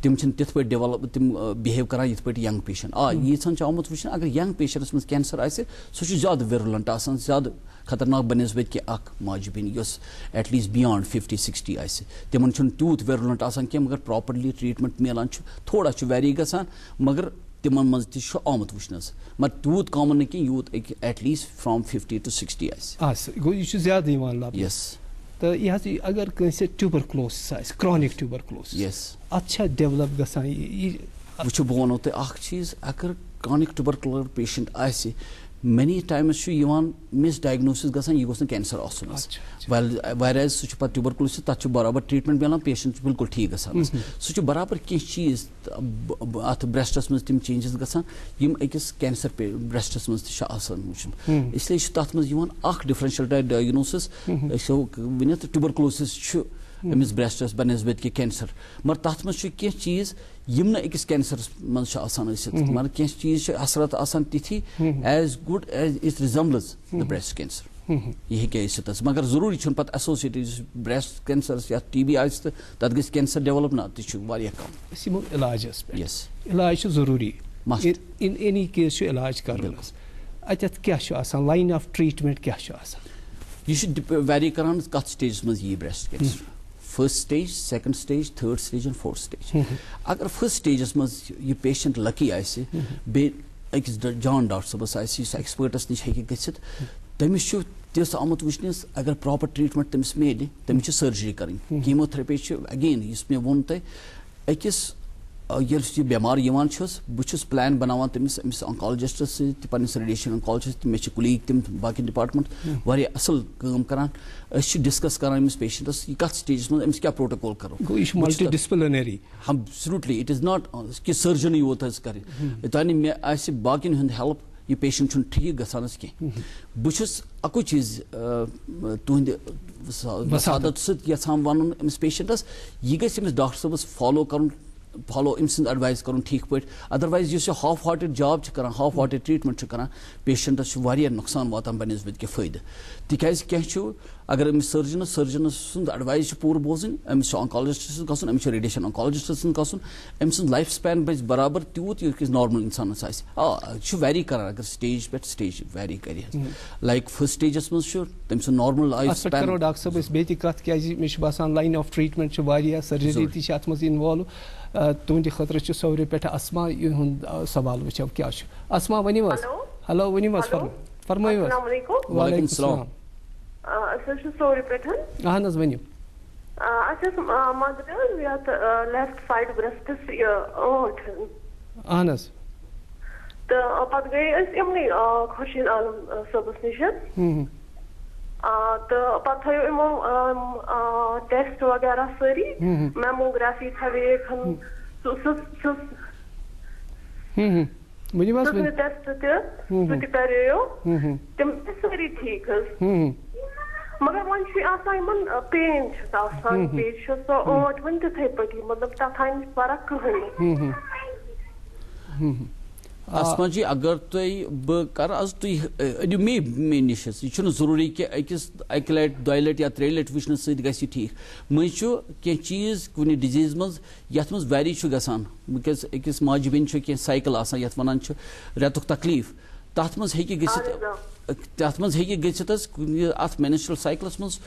تم تتھ پٲٹھۍ ڈیولپ تم بہیو کران یتھ پٲٹھۍ ینگ پیشنٹ. ییٖژہن آمُت وٕچھنہٕ اگر ینگ پیشنٹس مز کینسر آسہِ سُہ چھُ زیادٕ ویرولنٹ آسان, زیادٕ خطرناک بنسبت کہ اکھ ماجہ بیٚنہِ یۄس ایٹ لیسٹ بیانڈ 50-60 آسہِ تمن چھُنہٕ تیوٗت ویرولنٹ آسان کینٛہہ, مگر پراپرلی ٹریٹمنٹ ملان تھوڑا ویری گژھان, مگر تمن مز تہ آمت وچھنس مگر تیوٗت کامن نہٕ کینٛہہ یوٗت ایٹ لیسٹ فرام 50 to 60 آسہِ. گوٚو یہ زیادٕ یِوان لبنہٕ. یس. تہٕ یہِ حظ اگر کٲنٛسہِ ٹیوٗبرکلوسس آسہِ کرونِک ٹیوٗبرکلوسس یس اتھ چھا ڈیولپ گژھان وٕچھو بہٕ ونو تۄہہِ اکھ چیٖز, اگر کرونِک ٹیوٗبرکلوز پیشنٹ آسہِ مینی ٹایمز یِوان مس ڈائگنوسس گژھان یہ گوٚژھ نہٕ کینسر آسُن ویریز سُہ چھُ پتہٕ ٹیوٗبرکلوسس تتھ چھُ برابر ٹریٹمنٹ ملان پیشنٹ چھُ بالکل ٹھیک گژھان. سُہ چھُ برابر کینٛہہ چیٖز اتھ برسٹس مز تم چینجز گژھان یم أکِس کینسر برسٹس مز تہِ چھُ آسان وٕچھُن. اسلیے چھُ تتھ منٛز یِوان اکھ ڈفرنشل ڈائگنوسس أسۍ ہٮ۪کو ؤنِتھ ٹیوٗبرکلوسس چھُ أمِس برسٹس بنسبت کہ کینسر, مگر تتھ منٛز چھُ کینٛہہ چیٖز یم نہٕ أکِس کینسرس منٛز چھِ آسان ٲسِتھ, مگر کینٛہہ چیٖز چھِ اثرات آسان تِتھی as good as it resembles the breast cancer. یہ ہیٚکہِ ٲسِتھ حظ, مگر ضروٗری چھُنہٕ پتہٕ ایسوسیٹڈ یُس برسٹ کینسرس یا ٹی بی آسہِ تہٕ تتھ گژھِ کینسر ڈیولپ نہ تہِ چھُ واریاہ کم. أسۍ یِمو علاجس پٮ۪ٹھ. یس. علاج چھُ ضروٗری in any case چھُ علاج کَرُن اَتٮ۪تھ کیٛاہ چھُ آسان لاین آف ٹرٛیٖٹمٮ۪نٛٹ کیٛاہ چھُ آسان یہ چھُ ویری کران کتھ سٹیجس منٛز یی breast cancer first stage second stage third stage and fourth stage اگر فرسٹ سٹیجس منٛز یہ پیشنٹ لکی آسہِ بیٚیہِ أکِس جان ڈاکٹر صٲبس آسہِ یُس ایکسپٲرٹس نِش ہیٚکہِ گٔژھِتھ تٔمِس چھُ تِژھ آمُت وٕچھنس اگر پراپر ٹریٖٹمنٹ تٔمِس میلہِ تٔمِس چھِ سٔرجری کَرٕنۍ کیٖموتھرپی چھِ اگین یُس مےٚ ووٚن تۄہہِ أکِس ییٚلہِ یہِ بٮ۪مار یِوان چھُس بہٕ چھُس پلان بناوان تٔمِس أمِس آنکالجسٹس سۭتۍ پننِس ریڈیشن آنکالجسٹ مےٚ چھِ کُلیٖگ تِم باقٕے ڈپارٹمنٹ واریاہ اصٕل کٲم کران أسۍ چھِ ڈسکس کران أمِس پیشنٹس یہِ کتھ سٹیجس منٛز أمِس کیٛاہ پروٹوکول کرو multi disciplinary absolutely it is not کہِ سٔرجنٕے یوت حظ کرِ یوٚتانۍ نہٕ مےٚ آسہِ باقین ہُنٛد ہیلپ یہ پیشنٹ چھُنہٕ ٹھیٖک گژھان حظ کینٛہہ بہٕ چھُس اَکُے چیٖز تُہنٛدِ وسادت سۭتۍ یژھان ونُن أمِس پیشنٹس یہِ گژھِ أمِس ڈاکٹر صٲبس فالو کرُن فالو أمۍ سٕنٛز ایڈوایس کرُن ٹھیٖک پٲٹھۍ ادروایز یُس یہِ ہاف ہارٹڈ جاب چھِ کران ہاف ہارٹڈ ٹریٖٹمنٹ چھِ کران پیشنٹس چھُ واریاہ نۄقصان واتان بنسبت کہِ فٲیدٕ تِکیازِ کینٛہہ چھُ اگر أمِس سٔرجنس سُنٛد ایڈوایس چھِ پوٗرٕ بوزٕنۍ أمِس چھُ آنکالجسٹس سۭتۍ گژھُن أمِس چھُ ریڈیشن آنکالجسٹس سۭتۍ گژھُن أمۍ سُنٛد لایف سپین بَسہِ برابر تیوٗت یوٗت نارمل انسانس آسہِ یہِ چھُ ویری کران اگر سٹیج پٮ۪ٹھ سٹیج ویری کرِ لایک فٔسٹ سٹیجس منٛز چھُ تٔمۍ سُنٛد نارمل لایف سپین کرو ڈاکٹر صٲب أسۍ بیٚیہِ تہِ کتھ کیازِ مےٚ چھُ باسان لاین آف ٹرٛیٖٹمٮ۪نٛٹ چھُ واریاہ سٔرجری تہِ چھِ اتھ منٛز اِنوالو تُہنٛدِ خٲطرٕ چھُ سورُے پٮ۪ٹھ اسما ہُنٛد سوال وٕچھو کیٛاہ چھُ اسما ؤنِو حظ ہیلو ؤنِو حظ فرمٲیِو حظ وعلیکُم السلام أسۍ حظ چھِ سورِ پٮ۪ٹھ اہن حظ ؤنِو اَسہِ ٲس مَنٛزٕ حظ یَتھ لیفٹ سایڈ برٛیسٹَس یہِ ٲنٛٹ اہن حظ تہٕ پَتہٕ گٔے أسۍ یِمنٕے خورشیٖد عالم صٲبَس نِش تہٕ پَتہٕ تھٲیو یِمو ٹیسٹ وغیرہ سٲری میموگرافی تھٲویکھ ٹیسٹ تہِ سُہ تہِ کَریو تِم تہِ سٲری ٹھیٖک حظ مگر وۄنۍ چھُ آسان یِمن پین چھُس آسان بیٚیہِ چھُ سۄ ٲنٛٹ وُنہِ تِتھٕے پٲٹھی مطلب تَتھ آیہِ نہٕ فرق کٕہٕنۍ اسما جی اگر تُہۍ بہٕ کرٕ آز تُہۍ أنِو مے نِش حظ یہِ چھُنہٕ ضروٗری کہِ أکِس اَکہِ لٹہِ دۄیہِ لٹہِ یا ترٛیٚیہِ لٹہِ وٕچھنہٕ سۭتۍ گژھِ یہِ ٹھیٖک مٔنٛزۍ چھُ کینٛہہ چیٖز کُنہِ ڈِزیٖز منٛز یتھ منٛز ویری چھُ گژھان وٕنکیٚس أکِس ماجہِ بیٚنہِ چھُ کینٛہہ سایکل آسان یتھ ونان چھِ رٮ۪تُک تکلیٖف تتھ منٛز ہیٚکہِ گٔژھِتھ حظ کُنہِ اتھ مینسٹرل سایکلس منٛز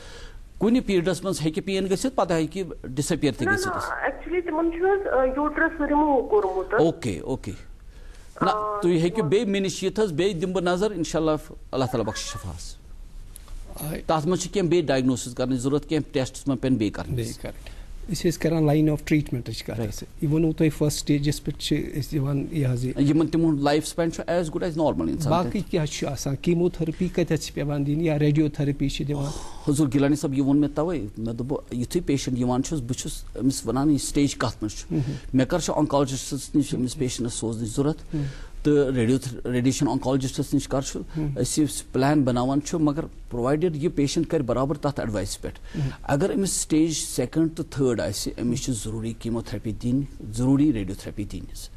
کُنہِ پیٖریڈس منٛز ہیٚکہِ پین گٔژھِتھ پتہٕ ہیٚکہِ ڈِسپیر تہِ گٔژھِتھ اوکے اوکے نہ تُہۍ ہیٚکِو بیٚیہِ مےٚ نِش یِتھ حظ بیٚیہِ دِمہٕ بہٕ نظر انشاء اللہ اللہ تعالیٰ بخشہِ شفاس تتھ منٛز چھِ کینٛہہ بیٚیہِ ڈایگنوسِس کرنٕچ ضروٗرت کینٛہہ ٹیسٹس ما پیٚن بیٚیہِ کرٕنۍ أسۍ ٲسۍ کران لاین آف ٹرٛیٖٹمٮ۪نٛٹٕچ کتھ یہِ ووٚنوُ تۄہہِ فٔسٹ سٹیجس پٮ۪ٹھ چھِ أسۍ دِوان یہِ حظ یِمن تِمن لایف سپین چھُ ایز گُڈ ایز نارمل انسان باقٕے کیٛاہ چھُ آسان کیٖموتھرپی کتٮ۪تھ چھِ پیٚوان دِنۍ یا ریڈیو تھرپی چھِ دِوان حضوٗر گِلانی صٲب یہِ ووٚن مےٚ تَوَے مےٚ دوٚپ یُتھُے پیشنٹ یِوان چھُس بہٕ چھُس أمِس وَنان یہِ سٹیج کَتھ منٛز چھُ مےٚ کر چھُ آنکالجسٹس نِش أمِس پیشنٹس سوزنٕچ ضوٚرتھ تہٕ ریڈیشن آنکالجسٹس نِش کر چھُ أسۍ یُس پلان بناوان چھُ مگر پرووایڈِڈ یہِ پیشنٹ کرِ برابر تتھ ایڈوایس پٮ۪ٹھ اگر أمِس سٹیج سیکنڈ تہٕ تھٲرڈ آسہِ أمِس چھِ ضروٗری کیٖموتھرپی دِنۍ ضروٗری ریڈیو تھرپی دِنۍ حظ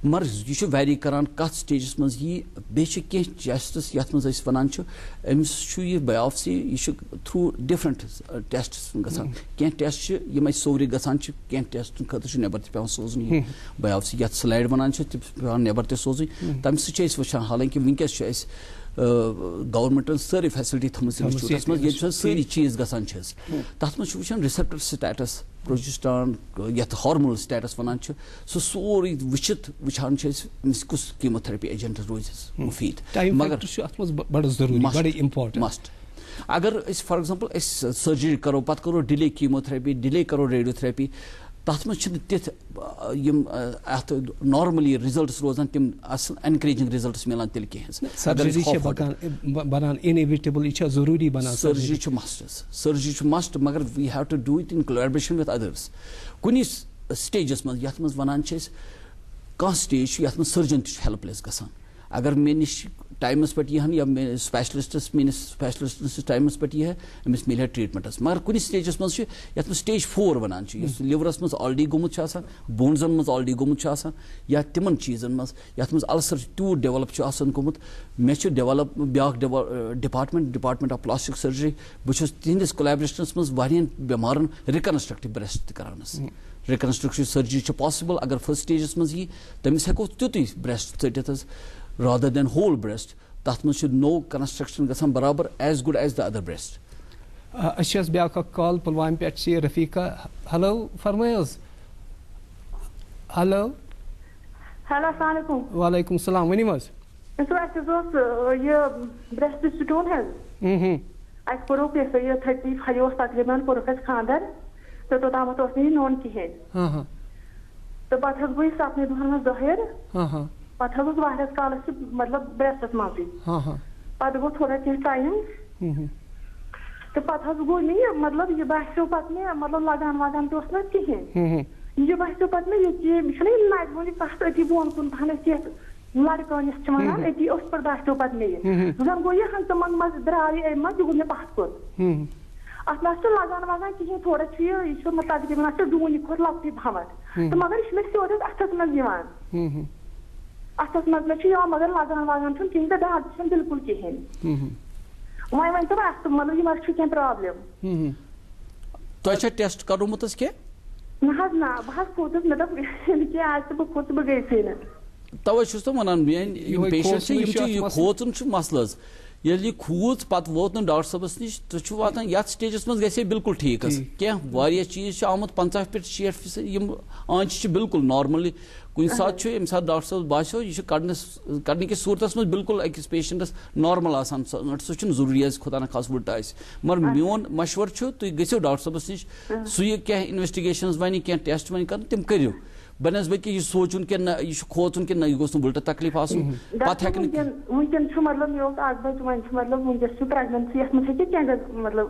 مگر یہِ چھُ ویری کران کتھ سٹیجس منٛز یی بیٚیہِ چھِ کینٛہہ ٹیسٹس یتھ منٛز أسۍ ونان چھِ أمِس چھُ یہِ بایوپسی یہِ چھُ تھروٗ ڈفرنٹ ٹیسٹس گژھان کینٛہہ ٹیسٹ چھِ یِم اَسہِ سورُے گژھان چھِ کینٛہہ ٹیسٹن خٲطرٕ چھُ نیبر تہِ پیٚوان سوزُن یہِ بایوپسی یتھ سلایڈ ونان چھِ تِم چھِ پیٚوان نیبر تہِ سوزٕنۍ تمہِ سۭتۍ چھِ أسۍ وٕچھان حالانکہِ وٕنکیٚس چھُ اَسہِ گورمنٹن سٲرٕے فیسلٹی تھٲومٕژ انسٹِچوٗٹس منٛز ییٚتہِ چھِ سٲری چیٖز گژھان چھِ حظ تتھ منٛز چھُ وٕچھان رِسپٹر سٹیٹس پروجسٹران یتھ ہارمونل سٹیٹس ونان چھِ سُہ سورُے وٕچھِتھ وٕچھان چھِ أسۍ أمِس کُس کیٖموتھرپی ایجنٹ روزِ مُفیٖد مسٹ اگر أسۍ فار ایگزامپل أسۍ سٔرجری کرو پتہٕ کرو ڈِلے کیٖموتھرپی ڈِلے کرو ریڈیو تھرپی تتھ منٛز چھِنہٕ تِتھۍ یِم اتھ نارملی رِزلٹس روزان تِم اصل اینکریجِنگ رِزلٹس مِلان تیٚلہِ کینٛہہ سرجری چھُ مسٹ حظ سرجری چھُ مسٹ مگر we have to do it in collaboration with ادٲرٕس کُنہِ سٹیجس منٛز یتھ منٛز ونان چھِ أسۍ کانٛہہ سٹیج چھُ یتھ منٛز سٔرجن تہِ چھُ ہیلپ لیس گژھان اگر مےٚ نِش ٹایمس پٮ۪ٹھ یی ہن یا میٲنِس سپیشلسٹس ٹایمس پٮ۪ٹھ یی ہا أمِس مِلہِ ہا ٹریٖٹمنٹس مگر کُنہِ سٹیجس منٛز چھُ یتھ منٛز سٹیج 4 ونان چھِ یُس لِورس منٛز آلریڈی گوٚمُت چھُ آسان بونزن منٛز آلریڈی گوٚمُت چھُ آسان یا تِمن چیٖزن منٛز یتھ منٛز السر تیوٗت ڈیولپ چھُ آسان گوٚمُت مےٚ چھُ بیاکھ ڈپارٹمنٹ آف پلاسٹک سٔرجری بہٕ چھُس تِہنٛدِس کولابریشنس منٛز واریاہن بٮ۪مارن رِکنسٹرکٹِو برٛیسٹ تہِ کران حظ ریکنسٹرکشن سرجری پاسبل اگر فرسٹ سٹیجس مز تمس ہیکو تیُتُے بریسٹ ژٔٹِتھ حظ رادر دین ہول بریسٹ تتھ مز نو کنسٹرکشن گژھان برابر as good as the other breast. اچھا بیاکھ کال پلوامہ پہ رفیقہ. ہلو فرمٲیِو حظ. ہلو ہیلو السلام علیکم. وعلیکم السلام. ؤنِو حظ. یہ بریسٹ سٹون حظ اَسہِ کوٚرُکھ یہِ سا یہِ 35 اوس تقریٖباً کوٚرُکھ اَسہِ خانٛدر تہٕ توٚتامَتھ اوس نہٕ یہِ نوٚن کِہیٖنۍ تہٕ پَتہٕ حظ گوٚو یہِ 7 دۄہَن منٛز ظٲہِر پَتہٕ حظ اوس واریاہَس کالَس یہِ مطلب برٛیسٹَس منٛزٕے پَتہٕ گوٚو تھوڑا کینٛہہ ٹایم تہٕ پَتہٕ حظ گوٚو مےٚ یہِ مطلب یہِ باسیٚو پَتہٕ مےٚ مطلب لگان وگان تہِ اوس نہٕ کِہیٖنۍ یہِ باسیٚو پَتہٕ مےٚ یہِ چھُنہ یہِ نَرِ وۄنۍ یہِ کَتھ أتی بۄن کُن پَہنَس یَتھ لڑکٲنِس چھِ وَنان أتی اوس پَتہٕ باسیٚو پَتہٕ مےٚ یہِ زَن گوٚو یہِ ہنٛگتہٕ منٛگہٕ منٛز درٛاو یہِ اَمہِ منٛز یہِ گوٚو مےٚ پَتھ کُن اَتھ نہ چھُ لگان وگان کِہیٖنۍ تھوڑا چھُ یہِ چھُ تقریٖباً اَتھ چھُ ڈوٗنۍ کھۄتہٕ لۄکٹُے پَہمَتھ تہٕ مگر یہِ چھُ مےٚ سیوٚد حظ اَتھَس منٛز یِوان اَتھَس منٛز مےٚ چھُ یِوان مگر لگان وگان چھُنہٕ کِہیٖنۍ تہٕ دَگ چھَنہٕ بِلکُل کِہیٖنۍ. وۄنۍ ؤنۍتو اَسہِ مطلب یِمن چھُ کینٛہہ پرٛابلِم. تۄہہِ چھا ٹٮ۪سٹ کوٚرمُت حظ کینٛہہ؟ نہ حظ نہ بہٕ حظ کھوٗژٕس مےٚ دوٚپ کینٛہہ آسہِ تہٕ بہٕ کھوٚژٕس بہٕ گٔیسٕے نہٕ. توے چھُس تہٕ وَنان میٲنۍ یِم پیشنٹ چھِ یِم چھِ یہِ کھوژُن چھُ مسلہٕ حظ ییٚلہِ یہِ کھوٗژ پَتہٕ ووت نہٕ ڈاکٹر صٲبَس نِش تُہۍ چھُو واتان یَتھ سٹیجَس منٛز گژھِ ہے بِلکُل ٹھیٖک حظ کینٛہہ واریاہ چیٖز چھِ آمُت 50 پٮ۪ٹھ 60% یِم آنچہِ چھِ بِلکُل نارملی کُنہِ ساتہٕ چھُ ییٚمہِ ساتہٕ ڈاکٹر صٲبس باسیٚو یہِ چھُ کَڑنٕکِس صوٗرتَس منٛز بِلکُل أکِس پیشنٹَس نارمل آسان سُہ چھُنہٕ ضروٗری حظ خۄدا نخواستہٕ وُلٹہٕ آسہِ مگر میون مشوَرٕ چھُ تُہۍ گٔژھِو ڈاکٹر صٲبَس نِش سُہ یہِ کینٛہہ اِنویسٹِگیشنٕز وَنہِ کینٛہہ ٹٮ۪سٹ وَنہِ کَرُن تِم کٔرِو بنسبت کہ یہ سوچن کہ نہ یہ خوژن کہ نہ یہ گوس الٹا تکلیف آسن پتہ ہیکن ونکن چھ مطلب یہ اوس اگ بچ ون چھ مطلب ونکس چھ پریگننسی اس میں کہ مطلب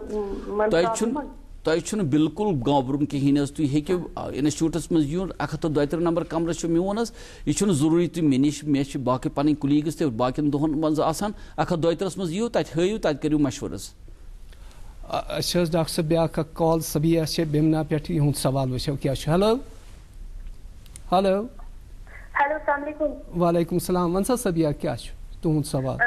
تۄہہِ چھُنہٕ بِلکُل گابرُن کِہیٖنۍ حظ تُہۍ ہیٚکِو اِنسٹِچوٗٹَس منٛز یُن 132 نمبر کمرٕ چھُ میون حظ یہِ چھُنہٕ ضروٗری تُہۍ مےٚ نِش مےٚ چھِ باقٕے پنٕنۍ کُلیٖگٕس تہِ باقین دۄہن منٛز آسان 132 منٛز یِیِو تَتہِ ہٲیِو تَتہِ کٔرِو مشوَرٕ حظ. اچھا حظ ڈاکٹر صٲب بیٛاکھ اکھ کال سبیہ چھِ بیمنا پٮ۪ٹھ یِہُنٛد سوال وٕچھو کیٛاہ چھُ. ہیلو ہیلو ہیلو السلام علیکم. وعلیکم السلام. وَن سا سبیہ کیٛاہ چھُ تُہُنٛد سوال.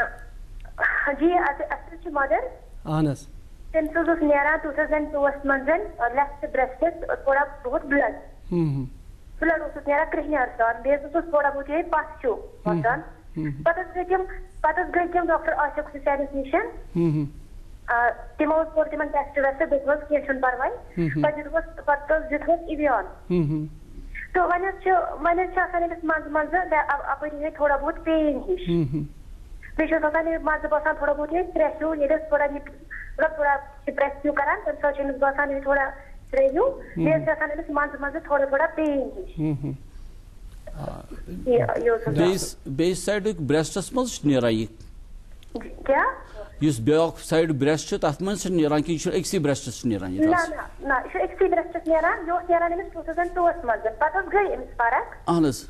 جی اَسہِ چھِ مدر اہن حظ تٔمِس حظ اوس نیران 2002 منٛز لیفٹ برٛیسٹَس تھوڑا بہت بٕلڈ بٕلڈ اوسُس نیران کرٛہنیٛار سان بیٚیہِ حظ اوسُس تھوڑا بہت یِہے پَس ہیوٗ وۄتھان پَتہٕ حظ گٔے تِم ڈاکٹر عاشق حُسینَس نِش تِمو حظ کوٚر تِمن ٹیسٹ ویسٹ دوٚپہوس کینٛہہ چھُنہٕ پرواے پَتہٕ حظ دیُتہوس اِویان تہٕ وۄنۍ حظ چھِ آسان أمِس منٛزٕ منٛزٕ اَپٲری یِہے تھوڑا بہت پین ہِش بیٚیہِ چھُس آسان منٛزٕ باسان تھوڑا بہت یِہے پرٛیس ہیوٗ ییٚلہِ أسۍ تھوڑا مطلب تھوڑا چھِ پرٛیس ہیوٗ کران تَمہِ ساتہٕ چھُ أمِس باسان یہِ تھوڑا ترٛےٚ ہیوٗ بیٚیہِ حظ چھِ آسان أمِس منٛزٕ منٛزٕ تھوڑا تھوڑا پین ہِش. بیٚیہِ سایڈُک برٛیسٹَس منٛز چھُ نیران یہِ کیٛاہ یُس بیٛاکھ سایڈ برٛیسٹ چھُ تَتھ منٛز چھِ نیران کہِ یہِ چھُ أکسٕے برٛیسٹَس چھُ نیران نہ یہِ چھُ أکسٕے برٛیسٹَس نیران یہِ اوس نیران أمِس 2002 منٛز پَتہٕ حظ گٔے أمِس فرق اہن حظ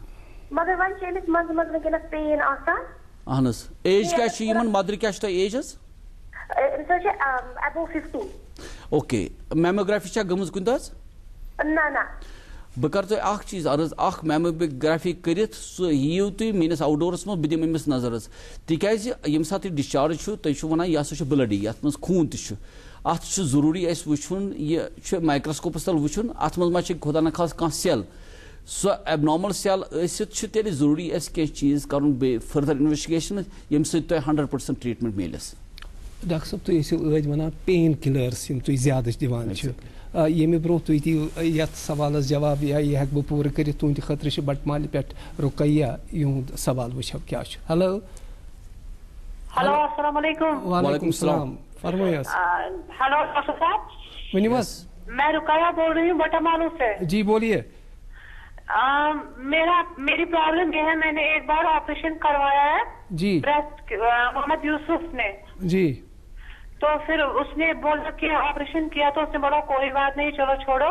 مگر وۄنۍ چھِ أمِس منٛزٕ منٛزٕ وٕنکٮ۪نَس پین آسان. اہن حظ ایج کیٛاہ چھِ یِمن مدرِ کیٛاہ چھِ تۄہہِ ایج حظ أمِس حظ چھِ ابو 50. اوکے میموگرافی چھا گٔمٕژ کُنہِ دۄہ حظ نہ بہٕ کَرٕ تۄہہِ اکھ چیٖز عرض اکھ میموگرافی کٔرِتھ سُہ یِیِو تُہۍ میٲنِس آوُٹ ڈورَس منٛز بہٕ دِمہٕ أمِس نظر حظ تِکیازِ ییٚمہِ ساتہٕ تُہۍ ڈِسچارٕج چھُو تُہۍ چھُو وَنان یہِ ہسا چھُ بٕلڈی یَتھ منٛز خوٗن تہِ چھُ اَتھ چھُ ضروٗری اَسہِ وٕچھُن یہِ چھُ مایکروسکوپَس تل وٕچھُن اَتھ منٛز ما چھِ خۄدا نخواستہٕ کانٛہہ سیل سۄ ایبنارمل سیل ٲسِتھ چھُ تیٚلہِ ضروٗری اَسہِ کینٛہہ چیٖز کَرُن بیٚیہِ فٔردَر اِنویسٹِگیشن ییٚمہِ سۭتۍ تۄہہِ 100% ٹرٛیٖٹمٮ۪نٛٹ میلٮ۪س. ڈاکٹر صٲب تُہۍ ٲسِو ٲدۍ وَنان پین کِلٲرٕس یِم تُہۍ زیادٕ دِوان چھِ ییٚمہِ برونٛہہ تُہۍ دِیِو یَتھ سوالَس جواب یا یہِ ہٮ۪کہٕ بہٕ پوٗرٕ کٔرِتھ تُہنٛدِ خٲطرٕ چھِ بَٹمالہِ پٮ۪ٹھ رُقیہ یِہُنٛد سوال وٕچھو کیٛاہ چھُ. ہیلو ہیلو السلام علیکم. وعلیکم السلام. فرمٲیِو حظ. ہیلو ڈاکٹر صاحب ؤنِو حظ. میں رقیہ بول رہی ہوں بٹامالو سے. جی بولیے. میری پرابلم یہ ہے میں نے ایک بار آپریشن کروایا ہے جی بریسٹ محمد یوسف نے جی تو پھر اس نے بولا کہ آپریشن کیا تو اس نے بولا کوئی بات نہیں چلو چھوڑو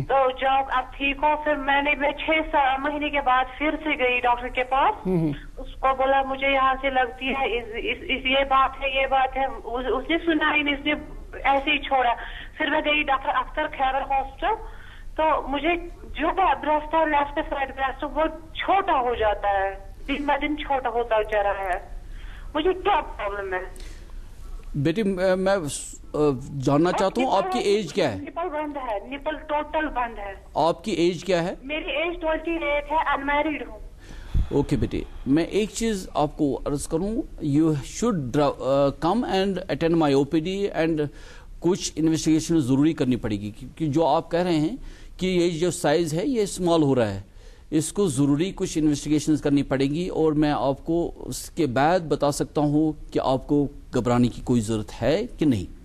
تو جاؤ اب ٹھیک ہو. پھر میں 6 مہینے کے بعد پھر سے گئی ڈاکٹر کے پاس اس کو بولا مجھے یہاں سے لگتی ہے یہ بات ہے اس نے سنا ہی نہیں اس نے ایسے ہی چھوڑا. پھر میں گئی ڈاکٹر اختر خیبر ہاسپٹل تو مجھے جو بریسٹ ہے لیفٹ سائڈ بریسٹ وہ چھوٹا ہو جاتا ہے دن بہ دن چھوٹا ہوتا جا رہا ہے. مجھے کیا پرابلم ہے؟ بیٹی میں جاننا چاہتا ہوں آپ کی ایج کیا ہے؟ نپل بند ہے, نپل ٹوٹل بند ہے. آپ کی ایج کیا ہے؟ میری ایج 28 ہے, انمیرڈ ہوں. اوکے بیٹی, میں ایک چیز آپ کو عرض کروں, you should come and attend my O P D, and کچھ انویسٹیگیشن ضروری کرنی پڑے گی, کیونکہ جو آپ کہہ رہے ہیں کہ یہ جو سائز ہے یہ اسمال ہو رہا ہے, اس کو ضروری کچھ انویسٹیگیشن کرنی پڑے گی, اور میں آپ کو اس کے بعد بتا سکتا ہوں کہ آپ کو گھبرانے کی کوئی ضرورت ہے کہ نہیں.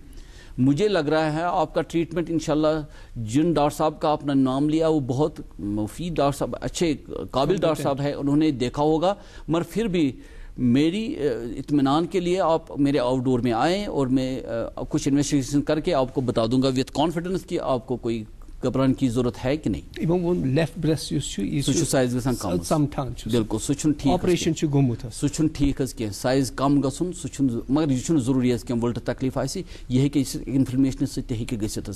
مجھے لگ رہا ہے آپ کا ٹریٹمنٹ انشاءاللہ, جن ڈاکٹر صاحب کا آپ نے نام لیا وہ بہت مفید ڈاکٹر صاحب, اچھے قابل ڈاکٹر صاحب ہے, انہوں نے دیکھا ہوگا, مگر پھر بھی میری اطمینان کے لیے آپ میرے آؤٹ ڈور میں آئیں اور میں کچھ انویسٹیگیشن کر کے آپ کو بتا دوں گا وتھ کانفیڈنس کہ آپ کو کوئی گھبرانے کی ضرورت ہے کہ نہیں. لیفٹ بریسٹ سائز گژھان کم, بالکل سہ ٹھیک, آپریشن گومت سہ ٹھیک کی سائز کم گھن سہ, مگر یہ ضروری کی ولٹ تکلیف آس یہ انفلمیشن سی گھت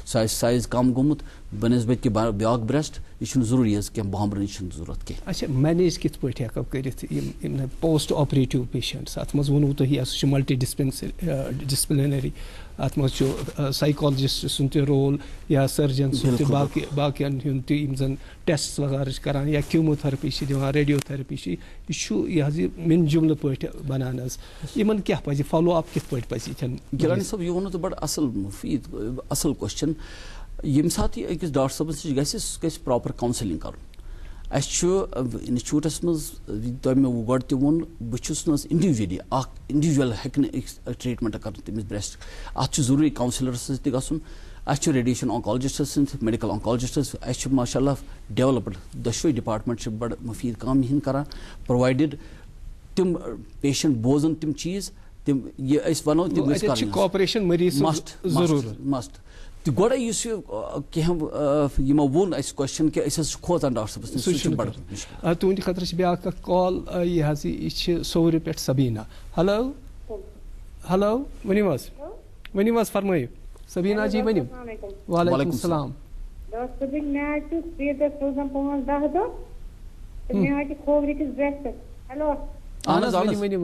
سائز کم گومت بنسبت کہ بیاکھ بریسٹ, یہ ضروری کی بامبرن ضرورت کی. اچھا مینیج کت پہ ہیکو کرت پوسٹ آپریٹو پیشنٹس, ات مز ونو تھی سہ ملٹی ڈسپلنری, ات مز سائیکالجسٹ سن تہ رول یا سرجن سن تہ باقین ہند تہ زن ٹیسٹ وغیرہ کران یا کیمو تھراپی دِوان, ریڈیو تھراپی یہ من جملہ پہ بنان ان کیا پہ فالو اپ کت پہ پہ. گیلانی صاحب یہ ونو تو بڑا اصل مفید اصل کوشچن. یم سات یہ أکس ڈاکٹر صٲبس نش گژھِ پراپر کاؤنسلنگ کرُن. انسٹیٹیوٹس مز تۄہہِ مےٚ گۄڈٕ تہِ ووٚن بہٕ چھُس نہٕ انڈیوجولی اکھ انڈیوجول ہیٚکہِ نہٕ ٹریٹمنٹ کرُن تٔمِس برٛیسٹ, اتھ چھُ ضروٗری کاونسلرس سۭتۍ تہِ گژھُن, اسہِ چھُ ریڈیشن آنکالجسٹس سۭتۍ میڈیکل آنکالجسٹس, اسہِ چھُ ماشاء اللہ ڈیولپڈ دۄشوے ڈپارٹمنٹ چھِ بڑٕ مفید کام یِہنٛد کران, پرووایڈِڈ تِم پیشنٹ بوزن تِم چیٖز تِم یہِ أسۍ وَنو تِم گژھِ کرٕنۍ کوآپریشن مریض مسٹ. گۄڈے یُس یہِ کینٛہہ یِمو ووٚن اَسہِ کوسچن کہِ أسۍ حظ چھِ کھوژان ڈاکٹر صٲبس نِش, سُہ چھُ بڑٕ مُشکِل. تُہنٛدِ خٲطرٕ چھِ بیاکھ اکھ کال, یہ حظ یہ چھِ صورِ پٮ۪ٹھ سبیٖنا. ہیلو ہیلو, ؤنِو حظ ؤنِو حظ, فرمٲیِو سبیٖنا جی ؤنِو. وعلیکم السلام. ڈاکٹر صٲب مےٚ حظ چھُ پیٖرڈس روزان 5-10 دۄہ تہٕ مےٚ حظ چھِ کھوورِکِس برٛیسٹس. ہیلو اہن حظ ؤنِو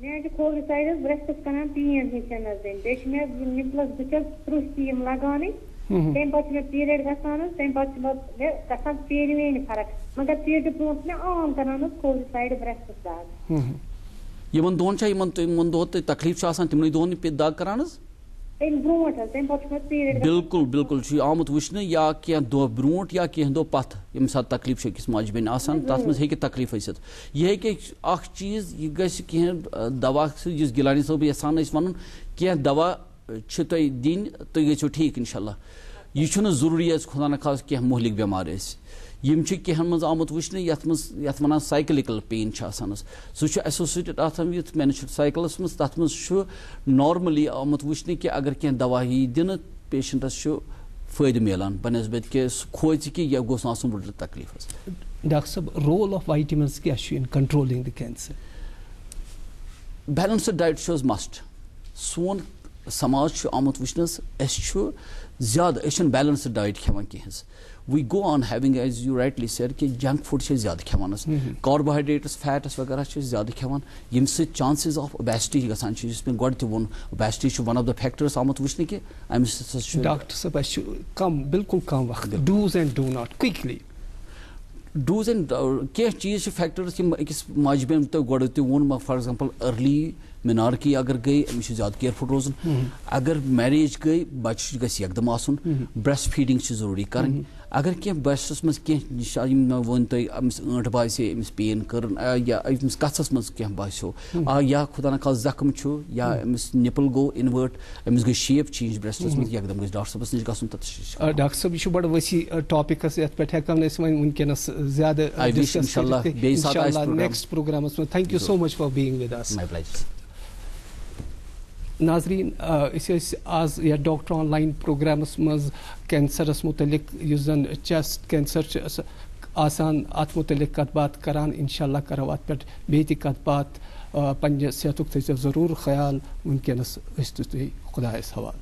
مےٚ حظ چھِ کھوورِ سایڈس برٛیسٹس کران پین ہِش حظ دِنۍ, بیٚیہِ چھِ مےٚ نِپلس بٕتھِس تٕرٛہ تہِ یِم لگاونٕے, تمہِ پتہٕ چھِ مےٚ پیٖریڈ گژھان حظ, تمہِ پتہٕ چھِ مےٚ گژھان پیٖرِ ویٚنہِ فرق, مگر پیٖرڈٕ برونٛٹھ چھِ مےٚ عام کران حظ کھوورِ سایڈٕ برٛیسٹس دگ. یِمن دۄہن چھا یِمن دۄہن تۄہہِ تکلیٖف چھُ آسان تِمنٕے دۄہن یہِ دگ کران حظ؟ تمہِ برونٛٹھ حظ, تمہِ پتہٕ چھِ مےٚ پیٖریڈ. بالکل بالکل چھُ آمُت وٕچھنہٕ, یا کینٛہہ دۄہ برونٛٹھ یا کینٛہہ دۄہ پتہٕ ییٚمہِ ساتہٕ تکلیٖف چھُ أکِس ماجہِ بیٚنہِ آسان, تتھ منٛز ہیٚکہِ تکلیٖف ٲسِتھ. یہِ ہیٚکہِ اکھ چیٖز, یہِ گژھِ کینٛہہ دوا یُس گِلانی صٲب یژھان ٲسۍ ونُن, کینٛہہ دوا چھِ تۄہہِ دِنۍ تُہۍ گٔژھِو ٹھیٖک انشاء اللہ. یہِ چھُنہٕ ضروٗری حظ خۄدا نخواستہٕ کینٛہہ مہلِک بٮ۪مار ٲسۍ, یم چھِ کینٛہن منٛز آمُت وٕچھنہٕ یتھ ونان سایکلِکل پین چھِ آسان حظ, سُہ چھُ ایسوسیٹڈ آسان وِتھ مینسٹرل سایکلس منٛز. تتھ منٛز چھُ نارملی آمُت وٕچھنہٕ کہِ اگر کینٛہہ دوا یی دِنہٕ پیشنٹس چھُ فٲیدٕ میلان بنسبت کہِ سُہ کھوژِ کہِ یہِ گوٚژھ نہٕ آسُن ؤلٹہٕ تکلیٖف حظ. ڈاکٹر صٲب رول آف وائٹمنز کیٛاہ چھُ in controlling the cancer? Balanced diet چھُ حظ مسٹ. سون سماج چھُ آمُت وٕچھنس أسۍ چھُ زیادٕ أسۍ چھِنہٕ بیلنسڈ ڈایٹ کھٮ۪وان کینٛہہ حظ. We go on having as you rightly said کہ جنک فوڈ چھِ زیادٕ کھٮ۪وان حظ, کاربوہائیڈریٹس فیٹس وغیرہ چھِ زیادٕ کھٮ۪وان, ییٚمہِ سۭتۍ چانسز آف اوبیسٹی گژھان چھِ, یُس مےٚ گۄڈٕ تہِ ووٚن اوبیسٹی چھُ ون آف د فیکٹرس آمُت وٕچھنہٕ کہِ اَمہِ سۭتۍ چھُ. ڈاکٹر صٲب اَسہِ چھُ کم بالکل کم وقت, dos and do not quickly. Dos and کینٛہہ چیٖز چھِ فیکٹرس یِم أکِس ماجہِ بیٚنہِ تۄہہِ گۄڈٕ تہِ ووٚن, فار ایگزامپل ارلی مینارکی اگر گٔے أمِس چھُ زیادٕ کیئرفُل روزُن, اگر میریج گٔے بچہِ گژھِ یکدم آسُن, برٛیسٹ فیٖڈنگ چھِ ضروٗری کرٕنۍ. اگر کینٛہہ برٛیسٹس منٛز کینٛہہ یِم مےٚ ووٚن تۄہہِ أمِس ٲنٛٹ باسے, أمِس پین کٔرٕن, یا أمِس کَژھس منٛز کینٛہہ باسیو, یا خۄدا نخواستہٕ زخم چھُ, یا أمِس نِپل گوٚو اِنوٲٹ, أمِس گٔے شیپ چینج برٛیسٹس منٛز, یکدم گژھِ ڈاکٹر صٲبس نِش گژھُن. ڈاکٹر صٲب یہِ چھُ بڑٕ ؤسیع ٹاپِک حظ, یتھ پٮ۪ٹھ ہٮ۪کو نہٕ أسۍ وۄنۍ وٕنکٮ۪نس زیادٕ نیکسٹ پروگرامس منٛز. Thank you so much for being with us. ناظریٖن أسۍ ٲسۍ آز یتھ ڈاکٹر آن لایِن پروگرامس منٛز کینسرس متعلق, یُس زن چیسٹ کینسر چھُ آسان, اتھ متعلق کتھ باتھ کران. انشاء اللہ کرو اتھ پٮ۪ٹھ بیٚیہِ تہِ کتھ باتھ. پننہِ صحتُک تھٲیزیو ضروٗر خیال. وٕنکٮ۪نس ٲسۍ تُہۍ خۄدایس حوالہٕ.